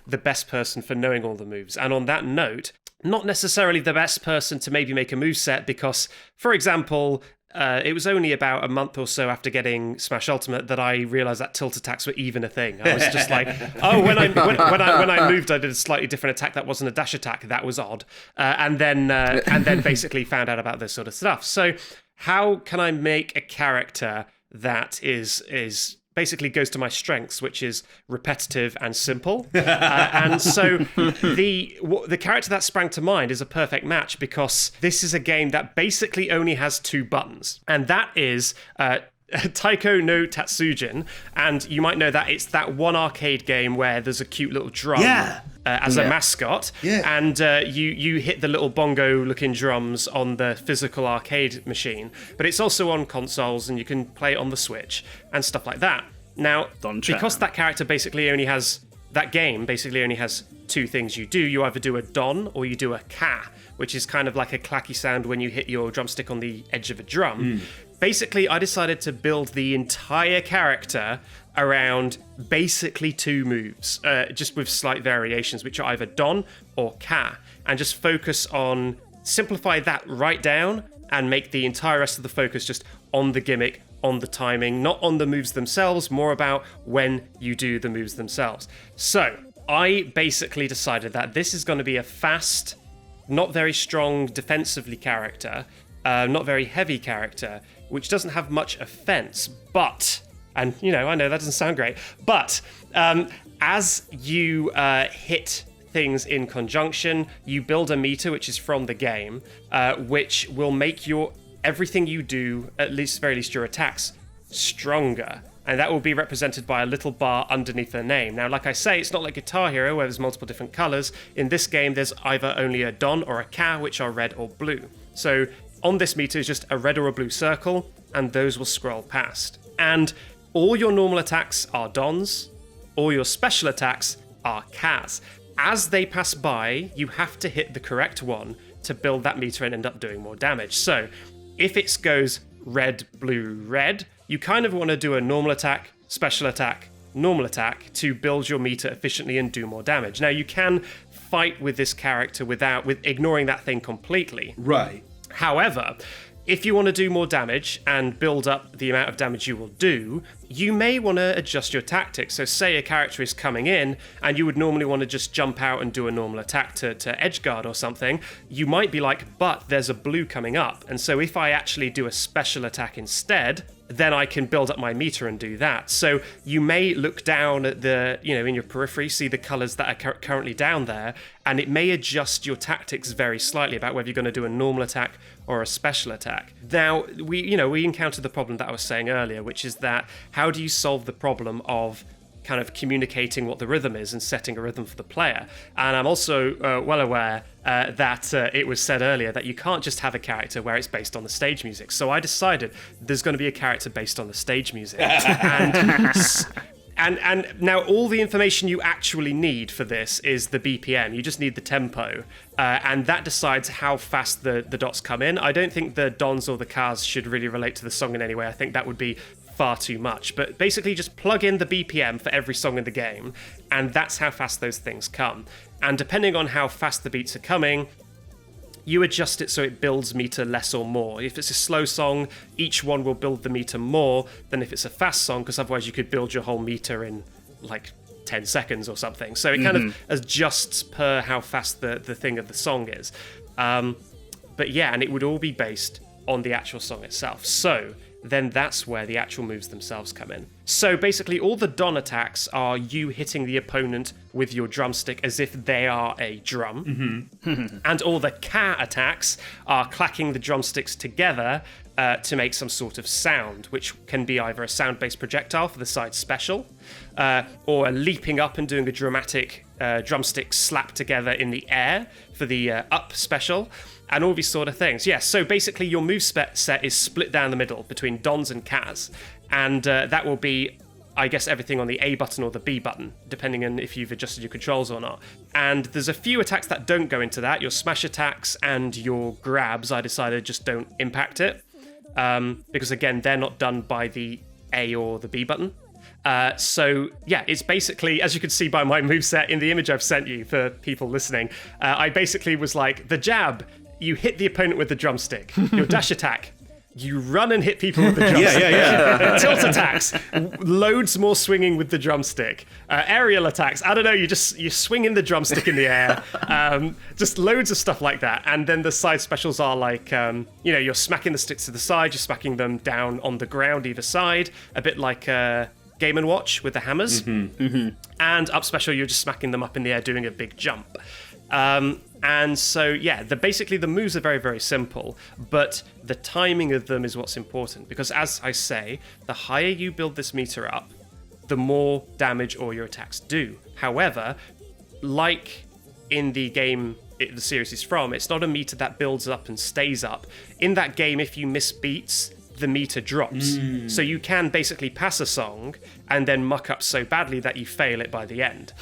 the best person for knowing all the moves. And on that note, not necessarily the best person to maybe make a moveset because, for example, it was only about a month or so after getting Smash Ultimate that I realized that tilt attacks were even a thing. I was just like, when I moved, I did a slightly different attack that wasn't a dash attack. That was odd. And then basically found out about this sort of stuff. So how can I make a character that is basically goes to my strengths, which is repetitive and simple. And so the character that sprang to mind is a perfect match because this is a game that basically only has 2 buttons. And that is Taiko no Tatsujin. And you might know that it's that one arcade game where there's a cute little drum as a mascot. Yeah. And you hit the little bongo-looking drums on the physical arcade machine. But it's also on consoles and you can play it on the Switch and stuff like that. Now, because that character basically only has... That game basically only has 2 things you do. You either do a don or you do a ka, which is kind of like a clacky sound when you hit your drumstick on the edge of a drum. Basically, I decided to build the entire character around basically 2 moves, just with slight variations, which are either don or ka, and just focus on... Simplify that right down and make the entire rest of the focus just on the gimmick, on the timing, not on the moves themselves, more about when you do the moves themselves. So I basically decided that this is going to be a fast, not very strong defensively character, not very heavy character, which doesn't have much offense, but, and I know that doesn't sound great, but as you hit things in conjunction, you build a meter, which is from the game, which will make everything you do, at least very least your attacks, stronger. And that will be represented by a little bar underneath their name. Now, like I say, it's not like Guitar Hero where there's multiple different colors. In this game, there's either only a Don or a Ca, which are red or blue. So on this meter is just a red or a blue circle, and those will scroll past. And all your normal attacks are Dons, all your special attacks are Cas. As they pass by, you have to hit the correct one to build that meter and end up doing more damage. So if it goes red, blue, red, you kind of want to do a normal attack, special attack, normal attack to build your meter efficiently and do more damage. Now, you can fight with this character with ignoring that thing completely. Right. However, if you want to do more damage and build up the amount of damage you will do, you may want to adjust your tactics. So say a character is coming in and you would normally want to just jump out and do a normal attack to edgeguard or something. You might be like, but there's a blue coming up. And so if I actually do a special attack instead, then I can build up my meter and do that. So you may look down at the, in your periphery, see the colors that are currently down there, and it may adjust your tactics very slightly about whether you're going to do a normal attack or a special attack. Now, we encountered the problem that I was saying earlier, which is that how do you solve the problem of kind of communicating what the rhythm is and setting a rhythm for the player? And I'm also well aware that it was said earlier that you can't just have a character where it's based on the stage music. So I decided there's going to be a character based on the stage music. And now all the information you actually need for this is the BPM. You just need the tempo. And that decides how fast the dots come in. I don't think the Dons or the Cas should really relate to the song in any way. I think that would be far too much. But basically just plug in the BPM for every song in the game, and that's how fast those things come. And depending on how fast the beats are coming, you adjust it so it builds meter less or more. If it's a slow song, each one will build the meter more than if it's a fast song, because otherwise you could build your whole meter in like 10 seconds or something. So it kind of adjusts per how fast the thing of the song is. But yeah, and it would all be based on the actual song itself. So then that's where the actual moves themselves come in. So basically all the Don attacks are you hitting the opponent with your drumstick as if they are a drum. And all the Ca attacks are clacking the drumsticks together to make some sort of sound, which can be either a sound-based projectile for the side special, or a leaping up and doing a dramatic drumstick slap together in the air for the up special, and all these sort of things. Yeah, so basically your move set is split down the middle between Dons and Cas, and that will be, I guess, everything on the A button or the B button, depending on if you've adjusted your controls or not. And there's a few attacks that don't go into that. Your smash attacks and your grabs, I decided, just don't impact it, because again, they're not done by the A or the B button. So yeah, it's basically, as you can see by my moveset in the image I've sent you for people listening, I basically was like, the jab, you hit the opponent with the drumstick. Your dash attack, you run and hit people with the drumstick. Yeah. Tilt attacks, loads more swinging with the drumstick. Aerial attacks, I don't know, you swing in the drumstick in the air. Just loads of stuff like that. And then the side specials are like, you're smacking the sticks to the side, you're smacking them down on the ground either side, a bit like Game & Watch with the hammers. And up special, you're just smacking them up in the air, doing a big jump. And so, yeah, basically the moves are very, very simple, but the timing of them is what's important, because as I say, the higher you build this meter up, the more damage all your attacks do. However, like in the game the series is from, it's not a meter that builds up and stays up. In that game, if you miss beats, the meter drops. So you can basically pass a song and then muck up so badly that you fail it by the end.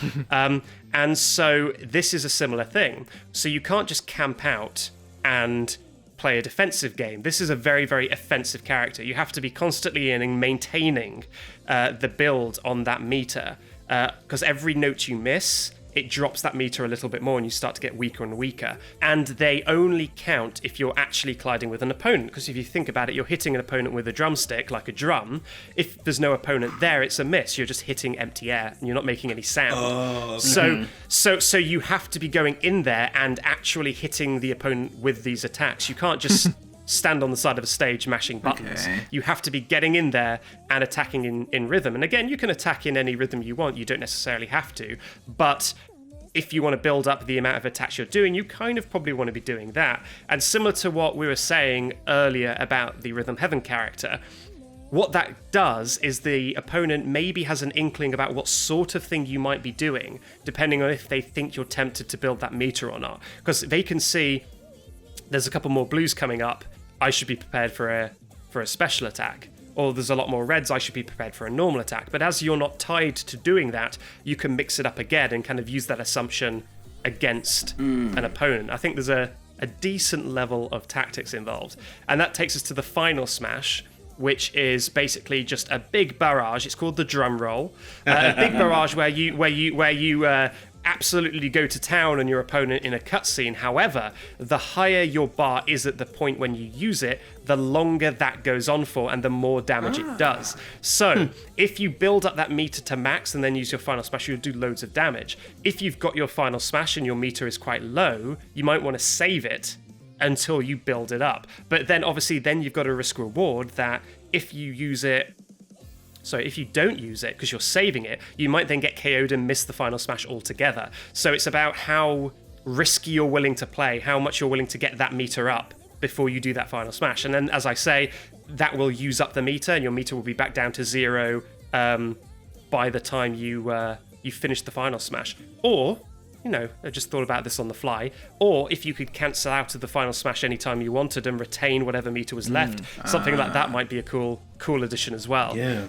And so this is a similar thing. So you can't just camp out and play a defensive game. This is a very, very offensive character. You have to be constantly maintaining the build on that meter, because every note you miss, it drops that meter a little bit more and you start to get weaker and weaker. And they only count if you're actually colliding with an opponent, because if you think about it, you're hitting an opponent with a drumstick, like a drum. If there's no opponent there, it's a miss. You're just hitting empty air and you're not making any sound. Oh, okay. So you have to be going in there and actually hitting the opponent with these attacks. You can't just stand on the side of a stage mashing buttons. Okay. You have to be getting in there and attacking in rhythm. And again, you can attack in any rhythm you want. You don't necessarily have to. But if you want to build up the amount of attacks you're doing, you kind of probably want to be doing that. And similar to what we were saying earlier about the Rhythm Heaven character, what that does is the opponent maybe has an inkling about what sort of thing you might be doing, depending on if they think you're tempted to build that meter or not. Because they can see there's a couple more blues coming up, I should be prepared for a special attack. Or there's a lot more reds, I should be prepared for a normal attack. But as you're not tied to doing that, you can mix it up again and kind of use that assumption against an opponent. I think there's a decent level of tactics involved. And that takes us to the final smash, which is basically just a big barrage. It's called the drum roll. A big barrage where you absolutely go to town on your opponent in a cutscene. However, the higher your bar is at the point when you use it, the longer that goes on for and the more damage it does. So if you build up that meter to max and then use your final smash, you'll do loads of damage. If you've got your final smash and your meter is quite low, you might want to save it until you build it up. But then obviously then you've got a risk reward that if you use it, so if you don't use it because you're saving it, you might then get KO'd and miss the final smash altogether. So it's about how risky you're willing to play, how much you're willing to get that meter up before you do that final smash. And then, as I say, that will use up the meter, and your meter will be back down to 0 by the time you finish the final smash. Or, I just thought about this on the fly. Or if you could cancel out of the final smash anytime you wanted and retain whatever meter was left, something like that might be a cool addition as well. Yeah.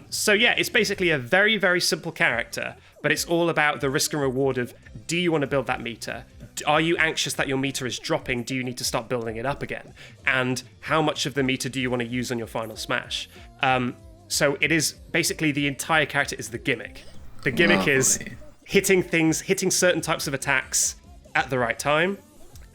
So yeah, it's basically a very, very simple character, but it's all about the risk and reward of, do you want to build that meter? Are you anxious that your meter is dropping? Do you need to start building it up again? And how much of the meter do you want to use on your final smash? So it is basically the entire character is the gimmick. The gimmick is hitting certain types of attacks at the right time,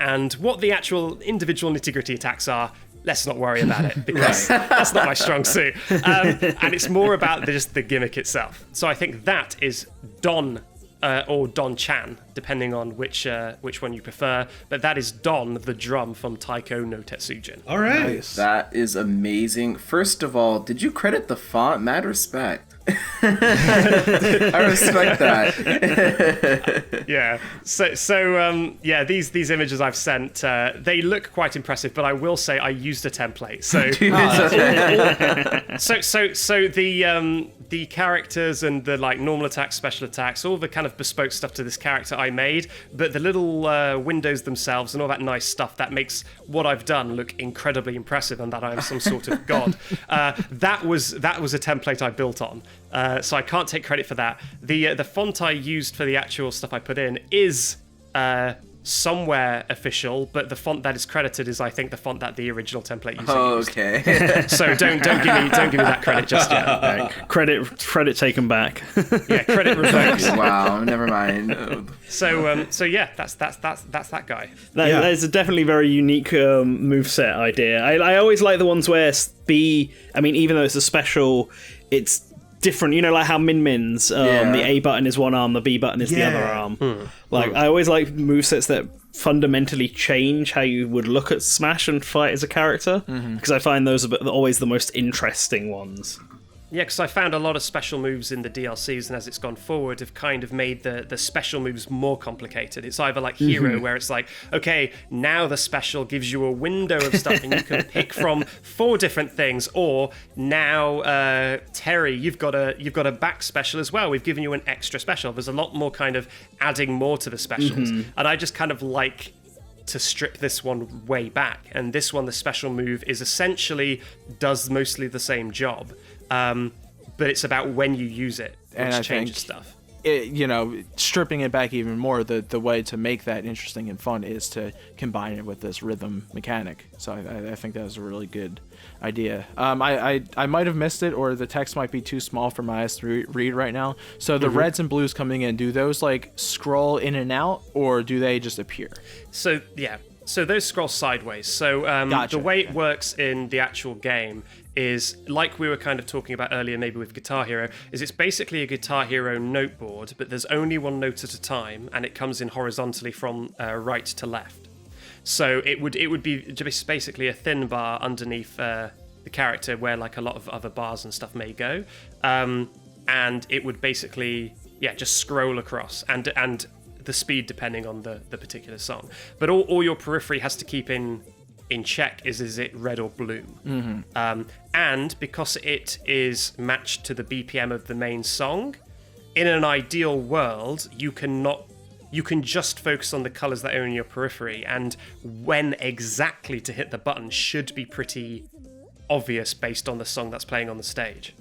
and what the actual individual nitty-gritty attacks are, let's not worry about it, because that's not my strong suit. And it's more about just the gimmick itself. So I think that is Don, or Don Chan, depending on which one you prefer, but that is Don, the drum from Taiko no Tetsujin. All right. Nice. That is amazing. First of all, did you credit the font? Mad respect. I respect that. Yeah. So yeah, these images I've sent, they look quite impressive, but I will say I used a template. So the characters and the normal attacks, special attacks, all the kind of bespoke stuff to this character I made, but the little windows themselves and all that nice stuff that makes what I've done look incredibly impressive and that I am some sort of god. That was a template I built on. So I can't take credit for that. The font I used for the actual stuff I put in is somewhere official, but the font that is credited is, I think, the font that the original template user used. Okay. So don't give me that credit just yet. Credit taken back. Yeah, credit revoked. Wow, never mind. So yeah, that's that guy. That is a definitely very unique moveset idea. I always like the ones where even though it's a special, it's different, like how Min-Min's, the A button is one arm, the B button is the other arm. I always like movesets that fundamentally change how you would look at Smash and fight as a character, because I find those are always the most interesting ones. Yeah, because I found a lot of special moves in the DLCs, and as it's gone forward, have kind of made the special moves more complicated. It's either like Hero, where it's like, okay, now the special gives you a window of stuff, and you can pick from 4 different things. Or now, Terry, you've got a back special as well. We've given you an extra special. There's a lot more kind of adding more to the specials, and I just kind of like to strip this one way back. And this one, the special move, is essentially does mostly the same job. But it's about when you use it, which changes stuff. Stripping it back even more, the way to make that interesting and fun is to combine it with this rhythm mechanic. So I think that was a really good idea. I might have missed it, or the text might be too small for my eyes to read right now. So the reds and blues coming in, do those scroll in and out, or do they just appear? So yeah. So those scroll sideways. So Gotcha. The way it works in the actual game is, like we were kind of talking about earlier, maybe with Guitar Hero, is it's basically a Guitar Hero note board, but there's only one note at a time, and it comes in horizontally from right to left. So it would be just basically a thin bar underneath the character where a lot of other bars and stuff may go, and it would basically just scroll across and the speed depending on the particular song. But all your periphery has to keep in in check is it red or blue? And because it is matched to the BPM of the main song, in an ideal world, you can just focus on the colors that are in your periphery, and when exactly to hit the button should be pretty obvious based on the song that's playing on the stage.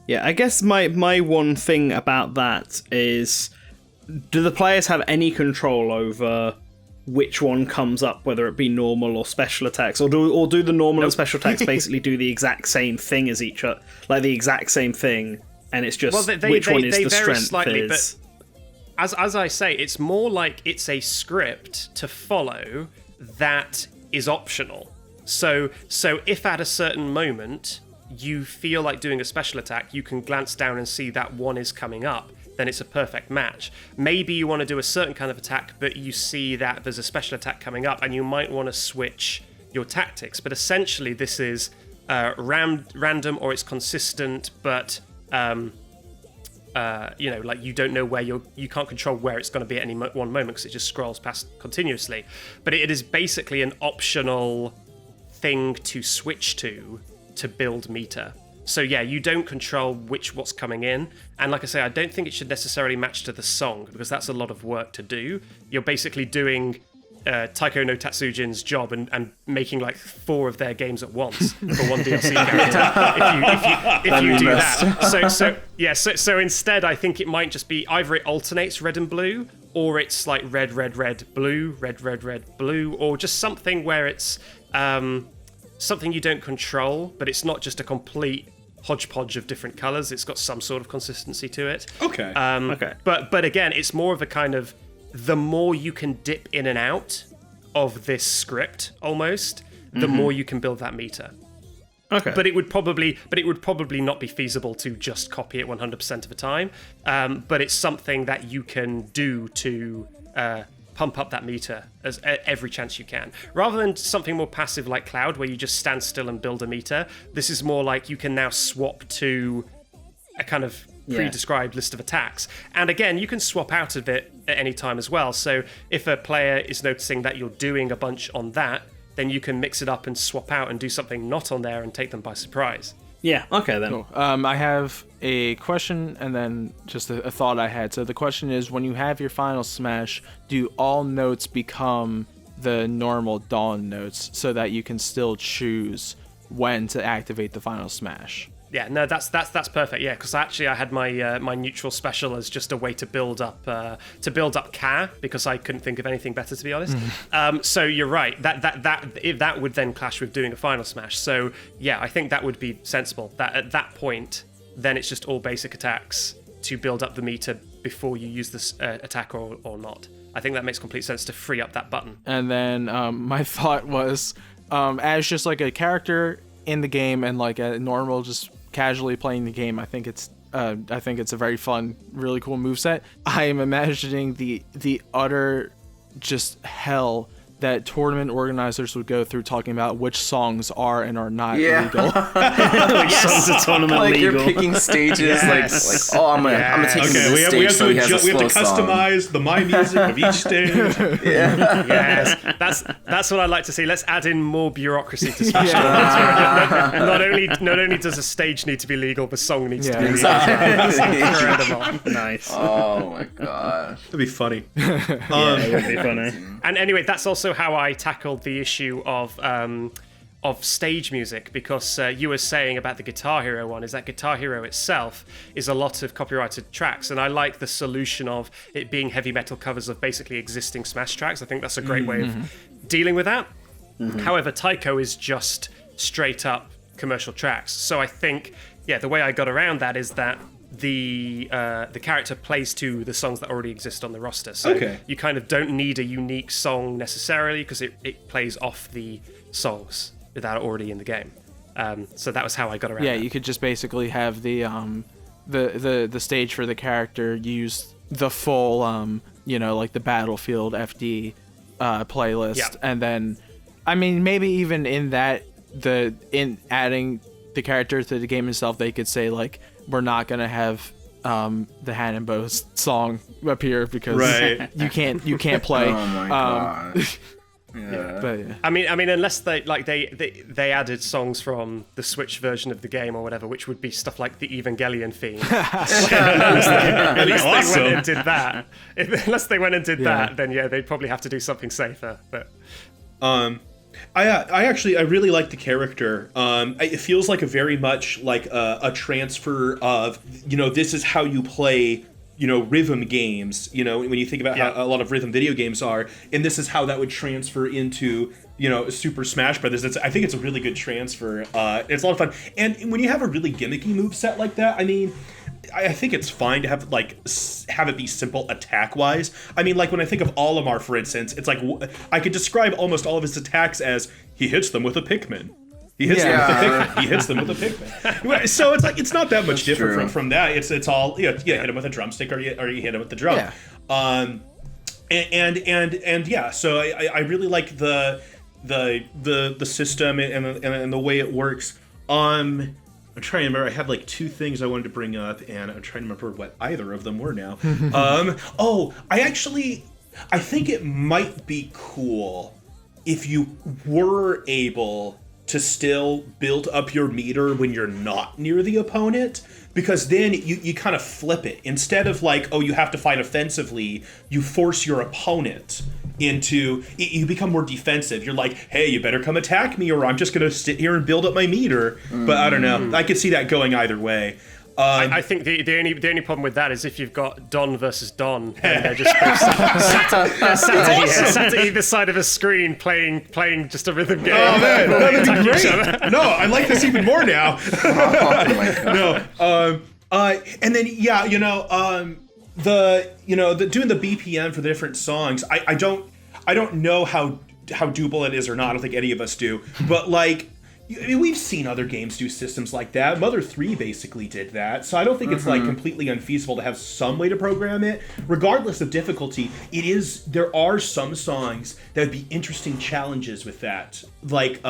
Yeah, I guess my one thing about that is, do the players have any control over which one comes up, whether it be normal or special attacks, or do the normal and special attacks basically do the exact same thing as each other, like the exact same thing, and it's just which one is the strength slightly, is? But as I say, it's more like it's a script to follow that is optional. So if at a certain moment you feel like doing a special attack, you can glance down and see that one is coming up, then it's a perfect match. Maybe you want to do a certain kind of attack, but you see that there's a special attack coming up, and you might want to switch your tactics. But essentially, this is random, or it's consistent, but like you don't know where you can't control where it's going to be at any one moment because it just scrolls past continuously. But it is basically an optional thing to switch to build meter. So yeah, you don't control what's coming in, and like I say, I don't think it should necessarily match to the song because that's a lot of work to do. You're basically doing Taiko no Tatsujin's job and making like 4 of their games at once for one DLC character. if you do that, so instead, I think it might just be either it alternates red and blue, or it's like red, blue, red, blue, or just something where it's something you don't control, but it's not just a complete hodgepodge of different colors. It's got some sort of consistency to it. Okay. But again, it's more of a kind of, the more you can dip in and out of this script, almost, the more you can build that meter. Okay. But it would probably not be feasible to just copy it 100% of the time. But it's something that you can do to pump up that meter as every chance you can. Rather than something more passive like Cloud, where you just stand still and build a meter, this is more like you can now swap to a kind of pre-described list of attacks. And again, you can swap out of it at any time as well. So if a player is noticing that you're doing a bunch on that, then you can mix it up and swap out and do something not on there and take them by surprise. Yeah, okay then. Cool. I have a question and then just a thought I had. So the question is, when you have your final smash, do all notes become the normal Dawn notes so that you can still choose when to activate the final smash? Yeah, no, that's perfect. Yeah, because actually I had my my neutral special as just a way to build up Ka, because I couldn't think of anything better, to be honest. So you're right. That would then clash with doing a final smash. So yeah, I think that would be sensible. That at that point, then it's just all basic attacks to build up the meter before you use this attack or not. I think that makes complete sense to free up that button. And then my thought was, as just like a character in the game and like a normal just casually playing the game, I think it's a very fun, really cool moveset. I am imagining the utter just hell that tournament organizers would go through talking about which songs are and are not illegal. Which songs are tournament like legal. You're picking stages, like oh, I'm gonna take him to this stage, so he has a slow we have to customize the my music of each stage. Yes, that's what I'd like to see. Let's add in more bureaucracy to Smash. Not only does a stage need to be legal, the song needs to be legal. That's incredible. Nice. Oh my gosh, That'd be funny. It would be funny. And anyway, that's also how I tackled the issue of stage music, because you were saying about the Guitar Hero one, is that Guitar Hero itself is a lot of copyrighted tracks, and I like the solution of it being heavy metal covers of basically existing Smash tracks. I think that's a great way of dealing with that. However, Taiko is just straight up commercial tracks. So I think, the way I got around that is that the character plays to the songs that already exist on the roster. So you kind of don't need a unique song necessarily, because it plays off the songs that are already in the game. So that was how I got around that. You could just basically have the stage for the character use the full like the Battlefield FD playlist, and then maybe even in that in adding the character to the game itself, they could say like, we're not gonna have the Hannonbo's song appear because you can't play. Oh my gosh. But yeah. I mean, unless they added songs from the Switch version of the game or whatever, which would be stuff like the Evangelion theme. Unless they went and did that. Unless they went and did that, then yeah, they'd probably have to do something safer. But I really like the character. It feels like a very much like a transfer of, this is how you play, rhythm games, when you think about how a lot of rhythm video games are, and this is how that would transfer into, Super Smash Brothers. I think it's a really good transfer. It's a lot of fun. And when you have a really gimmicky moveset like that, I mean, I think it's fine to have it be simple attack wise. I mean, like when I think of Olimar, for instance, it's like I could describe almost all of his attacks as he hits them with a Pikmin. He hits them with a Pikmin. He hits them with a Pikmin. So it's like it's not that much different from that. It's all you hit him with a drumstick or you hit him with the drum. Yeah. And yeah. So I really like the system and the way it works. I'm trying to remember. I have like two things I wanted to bring up, and I'm trying to remember what either of them were now. I think it might be cool if you were able to still build up your meter when you're not near the opponent, because then you kind of flip it. Instead of like, you have to fight offensively, you force your opponent into, you become more defensive. You're like, hey, you better come attack me or I'm just going to sit here and build up my meter. But I don't know. I could see that going either way. I think the only problem with that is if you've got Don versus Don, and they're just sat at either side of a screen playing just a rhythm game. Oh man, that would be great. No, I like this even more now. Oh my god. No, and then doing the BPM for the different songs. I don't know how doable it is or not. I don't think any of us do. But like, I mean, we've seen other games do systems like that. Mother 3 basically did that. So I don't think it's like completely unfeasible to have some way to program it. Regardless of difficulty, there are some songs that would be interesting challenges with that. Like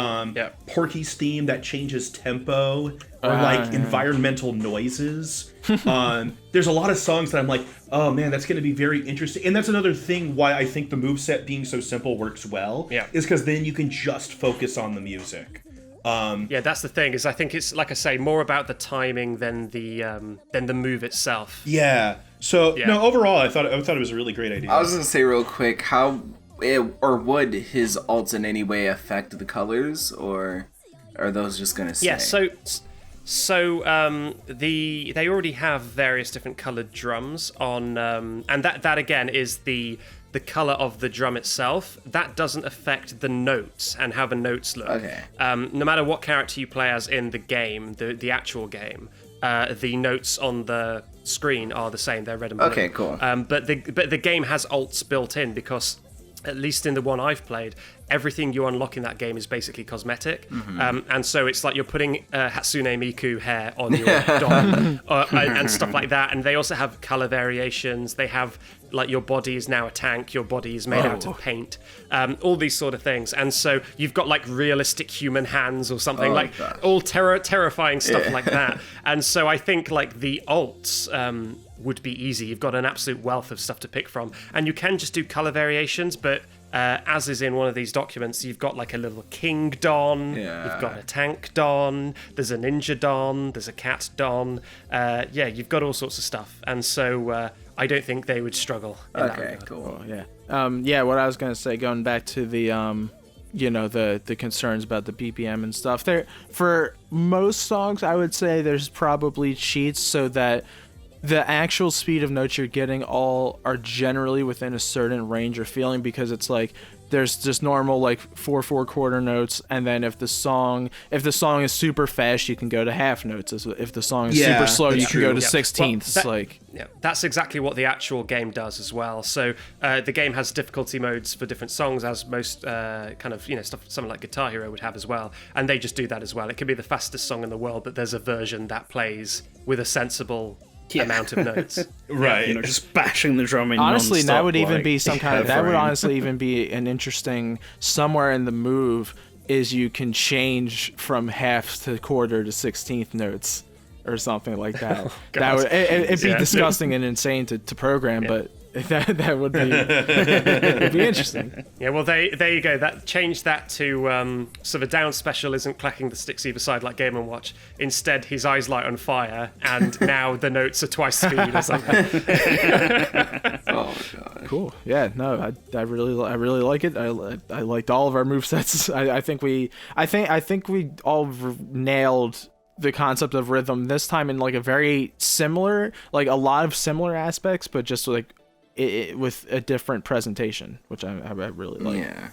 Porky's theme that changes tempo, or like environmental noises. There's a lot of songs that I'm like, oh man, that's going to be very interesting. And that's another thing why I think the moveset being so simple works well. Yeah. Is because then you can just focus on the music. That's the thing, is I think it's, like I say, more about the timing than the move itself. Yeah. So no, overall, I thought it was a really great idea. I was gonna say real quick, would his alts in any way affect the colors, or are those just gonna stay? Yeah. So they already have various different colored drums on, and that again is the color of the drum itself. That doesn't affect the notes and how the notes look. Okay. No matter what character you play as in the game, the actual game, the notes on the screen are the same. They're red and blue. Okay, cool. But the game has alts built in because, at least in the one I've played, everything you unlock in that game is basically cosmetic. And so it's like you're putting Hatsune Miku hair on your doll and stuff like that. And they also have color variations. They have, like, your body is now a tank, your body is made out of paint, all these sort of things. And so you've got like realistic human hands or something, all terrifying stuff like that. And so I think like the alts would be easy. You've got an absolute wealth of stuff to pick from, and you can just do color variations, but as is in one of these documents, you've got like a little king Don, you've got a tank Don, there's a ninja Don, there's a cat Don, you've got all sorts of stuff, and so I don't think they would struggle in that regard. Cool. What I was gonna say, going back to the the concerns about the BPM and stuff, there for most songs I would say there's probably cheats so that the actual speed of notes you're getting all are generally within a certain range or feeling, because it's like there's just normal like 4/4 quarter notes, and then if the song is super fast you can go to half notes. If the song is super slow you can go to sixteenths. That's exactly what the actual game does as well. So the game has difficulty modes for different songs, as most stuff something like Guitar Hero would have as well, and they just do that as well. It could be the fastest song in the world, but there's a version that plays with a sensible amount of notes. Right. Just bashing the drum in honestly non-stop, that would even be some kind of that would honestly even be an interesting somewhere in the move, is you can change from half to quarter to 16th notes or something like that. That would it'd be disgusting and insane to program, but That would be it'd be interesting. Yeah, well, there you go. That change that to so the down special isn't clacking the sticks either side like Game & Watch. Instead, his eyes light on fire, and now the notes are twice speed or something. Oh god. Cool. Yeah. No, I really like it. I liked all of our movesets. I think we all nailed the concept of rhythm this time in like a very similar, like a lot of similar aspects, but just like it with a different presentation, which I really like. Yeah.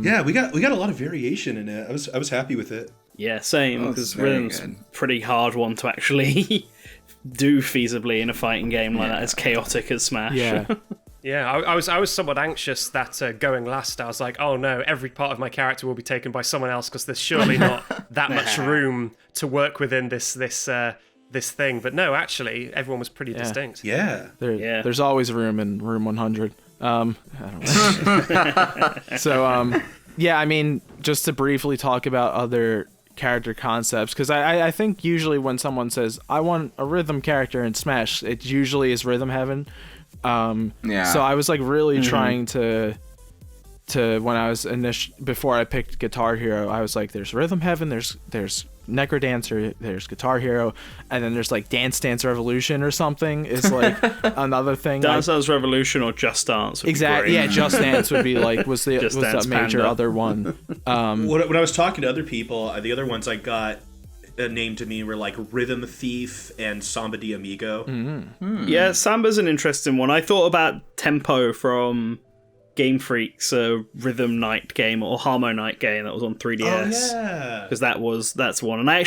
Yeah, we got a lot of variation in it. I was happy with it. Yeah, same, Oh, because it's very rhythm's good. pretty hard one to actually do feasibly in a fighting game like that, as chaotic as Smash. Yeah. Yeah, I was somewhat anxious that going last, I was like, oh no, every part of my character will be taken by someone else because there's surely not that much room to work within this thing. But no, actually, everyone was pretty distinct. Yeah. There's always room in room 100. I don't know. So, yeah, I mean, just to briefly talk about other character concepts, because I think usually when someone says, I want a rhythm character in Smash, it usually is Rhythm Heaven. Yeah. So I was like really trying to when I was before I picked Guitar Hero, I was like, there's Rhythm Heaven, there's Necro Dancer, there's Guitar Hero, and then there's like Dance Dance Revolution or something is like another thing. Dance Dance Revolution or Just Dance would Exactly. be Yeah, great. Just Dance would be like was the Dance major Panda. other one. When I was talking to other people, the other ones I got named to me were like Rhythm Thief and Samba de Amigo. Yeah, Samba's an interesting one. I thought about Tempo from Game Freak's Rhythm Night game or Harmo Night game that was on 3DS. Oh, yeah. Because that's one. And I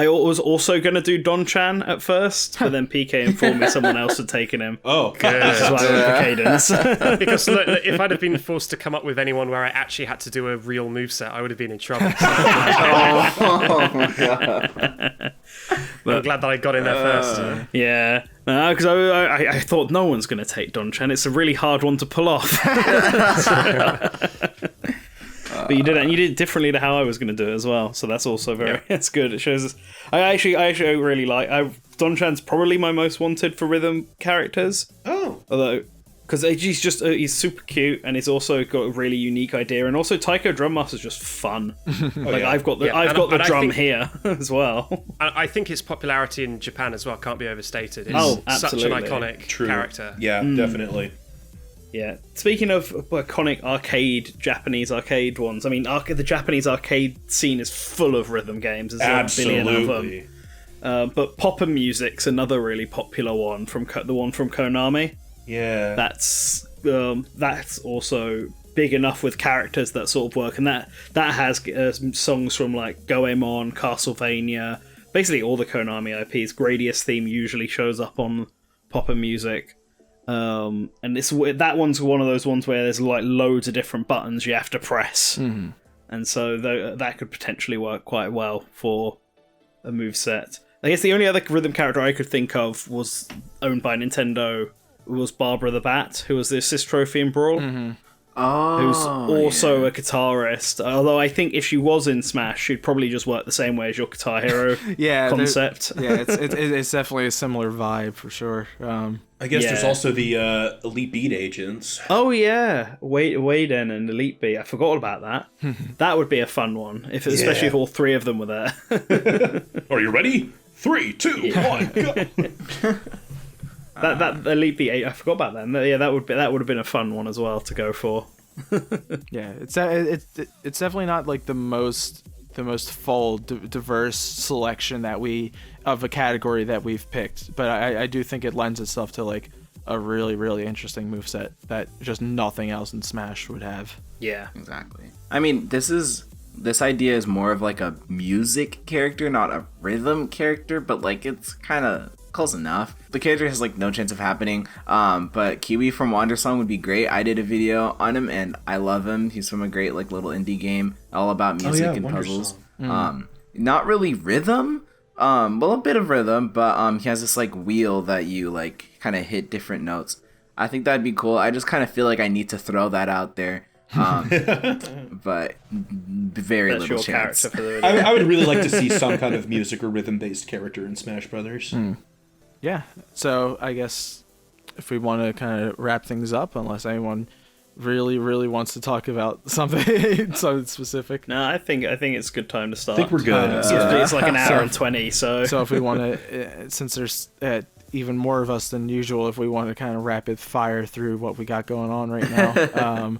was also going to do Don-chan at first, but then PK informed me someone else had taken him. Oh, Which is why I went for Cadence. Because look, if I'd have been forced to come up with anyone where I actually had to do a real moveset, I would have been in trouble. So Oh my god. I'm glad that I got in there first. Yeah. Because I thought no one's going to take Don-chan. It's a really hard one to pull off. But you did it, and you did it differently to how I was going to do it as well. So that's also that's good. It shows us. I actually really like. Don-chan's probably my most wanted for rhythm characters. Oh. Although, because he's super cute, and he's also got a really unique idea, and also Taiko Drum Master's just fun. I've got the drum think- here as well. I think its popularity in Japan as well can't be overstated. It's Oh, such an absolutely. iconic True. character. Yeah, definitely. Yeah. Speaking of iconic Japanese arcade ones, I mean, the Japanese arcade scene is full of rhythm games. There's a billion of them. Absolutely. But Popper Music's another really popular one the one from Konami. Yeah. That's also big enough with characters that sort of work, and that has songs from like Goemon, Castlevania, basically all the Konami IPs. Gradius theme usually shows up on Popper Music. And that one's one of those ones where there's like loads of different buttons you have to press, and so that could potentially work quite well for a moveset. I guess the only other rhythm character I could think of was owned by Nintendo was Barbara the Bat, who was the assist trophy in Brawl, who's also a guitarist. Although I think if she was in Smash, she'd probably just work the same way as your Guitar Hero concept. Yeah, it's definitely a similar vibe for sure. I guess there's also the Elite Beat agents. Oh yeah, Waden and Elite Beat. I forgot all about that. That would be a fun one, especially if all three of them were there. Are you ready? 3, 2, 1, go! That Elite Beat, I forgot about that. Yeah, that would have been a fun one as well to go for. Yeah, it's definitely not like the most full diverse selection of a category that we've picked, but I do think it lends itself to like a really, really interesting moveset that just nothing else in Smash would have. Yeah, Exactly. I mean, this idea is more of like a music character, not a rhythm character, but like it's kind of close enough. The character has like no chance of happening, but Kiwi from Wandersong would be great. I did a video on him and I love him. He's from a great like little indie game all about music and puzzles. Not really rhythm, well, a bit of rhythm, but he has this like wheel that you like kind of hit different notes. I think that'd be cool. I just kind of feel like I need to throw that out there. But very that's little your chance. character for the video. I would really like to see some kind of music or rhythm-based character in Smash Brothers. Yeah, so I guess if we want to kind of wrap things up, unless anyone really wants to talk about something specific. No, I think it's a good time to start. I think we're good. It's like an hour and 20, so if we want to, since there's even more of us than usual, if we want to kind of rapid fire through what we got going on right now.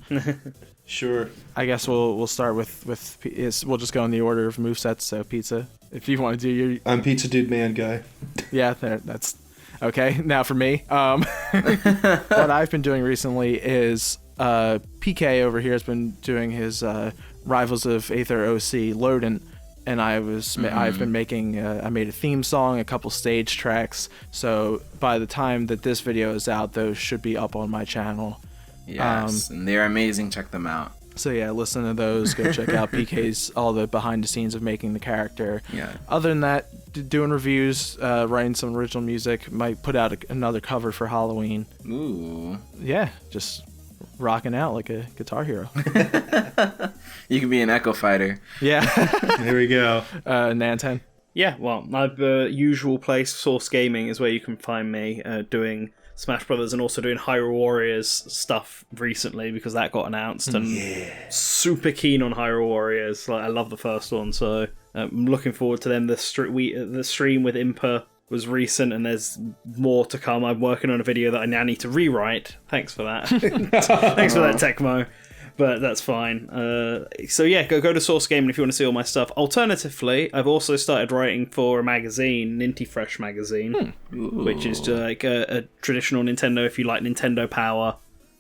Sure. I guess we'll start with we'll just go in the order of movesets. So Pizza, if you want to do your... I'm PizzaDudeManGuy. Yeah, that's okay. Now for me, what I've been doing recently is PK over here has been doing his Rivals of Aether OC Loadin', and I've been making I made a theme song, a couple stage tracks. So by the time that this video is out, those should be up on my channel. Yes, and they're amazing. Check them out. So yeah, listen to those. Go check out PK's all the behind the scenes of making the character. Yeah. Other than that, doing reviews, writing some original music. Might put out another cover for Halloween. Ooh. Yeah, just rocking out like a guitar hero. You can be an Echo Fighter. Yeah. There we go. Nanten. yeah. Well, my usual place, Source Gaming, is where you can find me doing Smash Brothers and also doing Hyrule Warriors stuff recently because that got announced, and super keen on Hyrule Warriors. Like, I love the first one, so I'm looking forward to them. The stream with Impa was recent, and there's more to come. I'm working on a video that I now need to rewrite. Thanks for that. Thanks for that, Tecmo. But that's fine. So yeah, go to Source Gaming if you want to see all my stuff. Alternatively, I've also started writing for a magazine, Ninty Fresh magazine, which is like a traditional Nintendo. If you like Nintendo Power,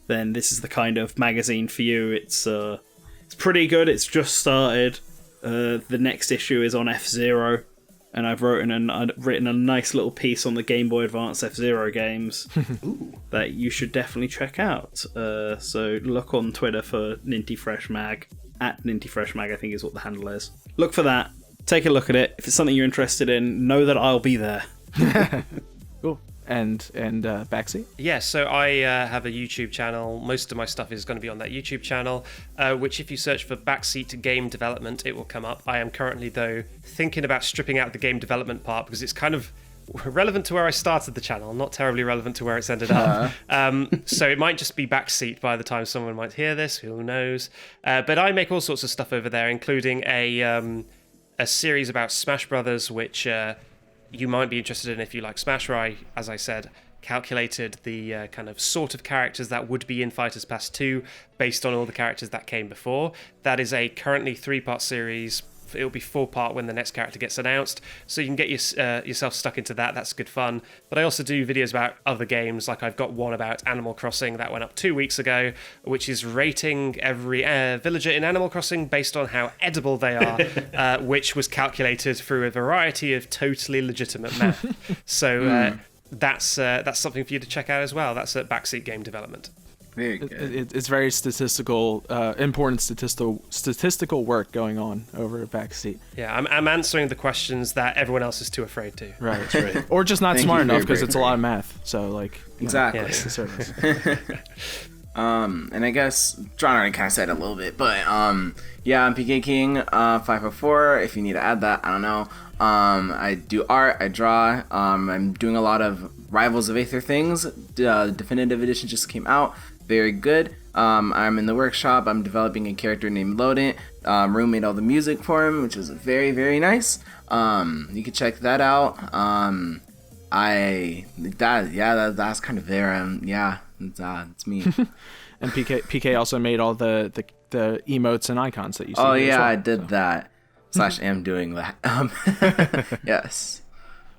then this is the kind of magazine for you. It's pretty good. It's just started. The next issue is on F-Zero, and I've written a nice little piece on the Game Boy Advance F-Zero games that you should definitely check out. So look on Twitter for Ninty Fresh Mag, at Ninty Fresh Mag, I think is what the handle is. Look for that. Take a look at it. If it's something you're interested in, know that I'll be there. Cool. And Backseat? Yeah, so I have a YouTube channel. Most of my stuff is going to be on that YouTube channel, which if you search for Backseat Game Development, it will come up. I am currently, though, thinking about stripping out the game development part because it's kind of relevant to where I started the channel, not terribly relevant to where it's ended up. So it might just be Backseat by the time someone might hear this, who knows. But I make all sorts of stuff over there, including a series about Smash Brothers, which... you might be interested in if you like Smash, where I, as I said, calculated the kind of sort of characters that would be in Fighters Pass 2 based on all the characters that came before. That is a currently 3-part series. It'll be 4-part when the next character gets announced, so you can get yourself stuck into that. That's good fun. But I also do videos about other games, like I've got one about Animal Crossing that went up 2 weeks ago, which is rating every villager in Animal Crossing based on how edible they are, which was calculated through a variety of totally legitimate math. So that's something for you to check out as well. That's at Backseat Game Development. Very good. It's very important statistical work going on over at Backseat. Yeah, I'm answering the questions that everyone else is too afraid to. Right, that's right. Or just not Thank smart you for enough your because it's a lot of bravery. math. So like, Exactly. Yes. the service. And I guess John already kind of said it a little bit, but yeah, I'm PK King 504. If you need to add that, I don't know. I do art, I draw. I'm doing a lot of Rivals of Aether things. Definitive edition just came out. Very good. I'm in the workshop. I'm developing a character named Loadin'. Room made all the music for him, which is very, very nice. You can check that out. That's kind of there. Yeah, it's me. And PK also made all the emotes and icons that you see. Oh here as yeah, well, I did so. that. / am doing that. Yes.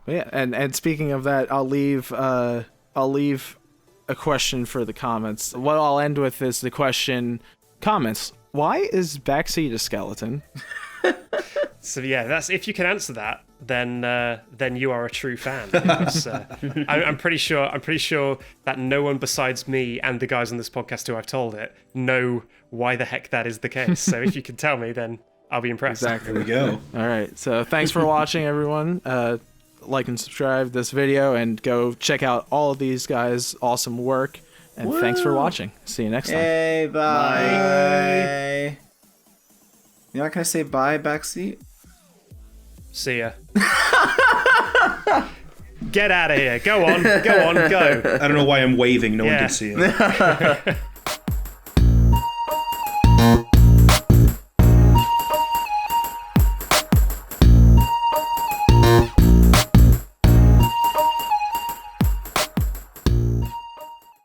But yeah, and speaking of that, I'll leave a question for the comments. What I'll end with is the question: comments. Why is Backseat a skeleton? So yeah, that's if you can answer that, then you are a true fan. Because, I'm pretty sure that no one besides me and the guys on this podcast who I've told it know why the heck that is the case. So if you can tell me, then I'll be impressed. Exactly. There we go. All right. So thanks for watching, everyone. Like and subscribe this video, and go check out all of these guys' awesome work. And thanks for watching. See you next time. Hey, bye. You're not gonna say bye, Backseat? See ya. Get out of here. Go on, go. I don't know why I'm waving. No one can see it.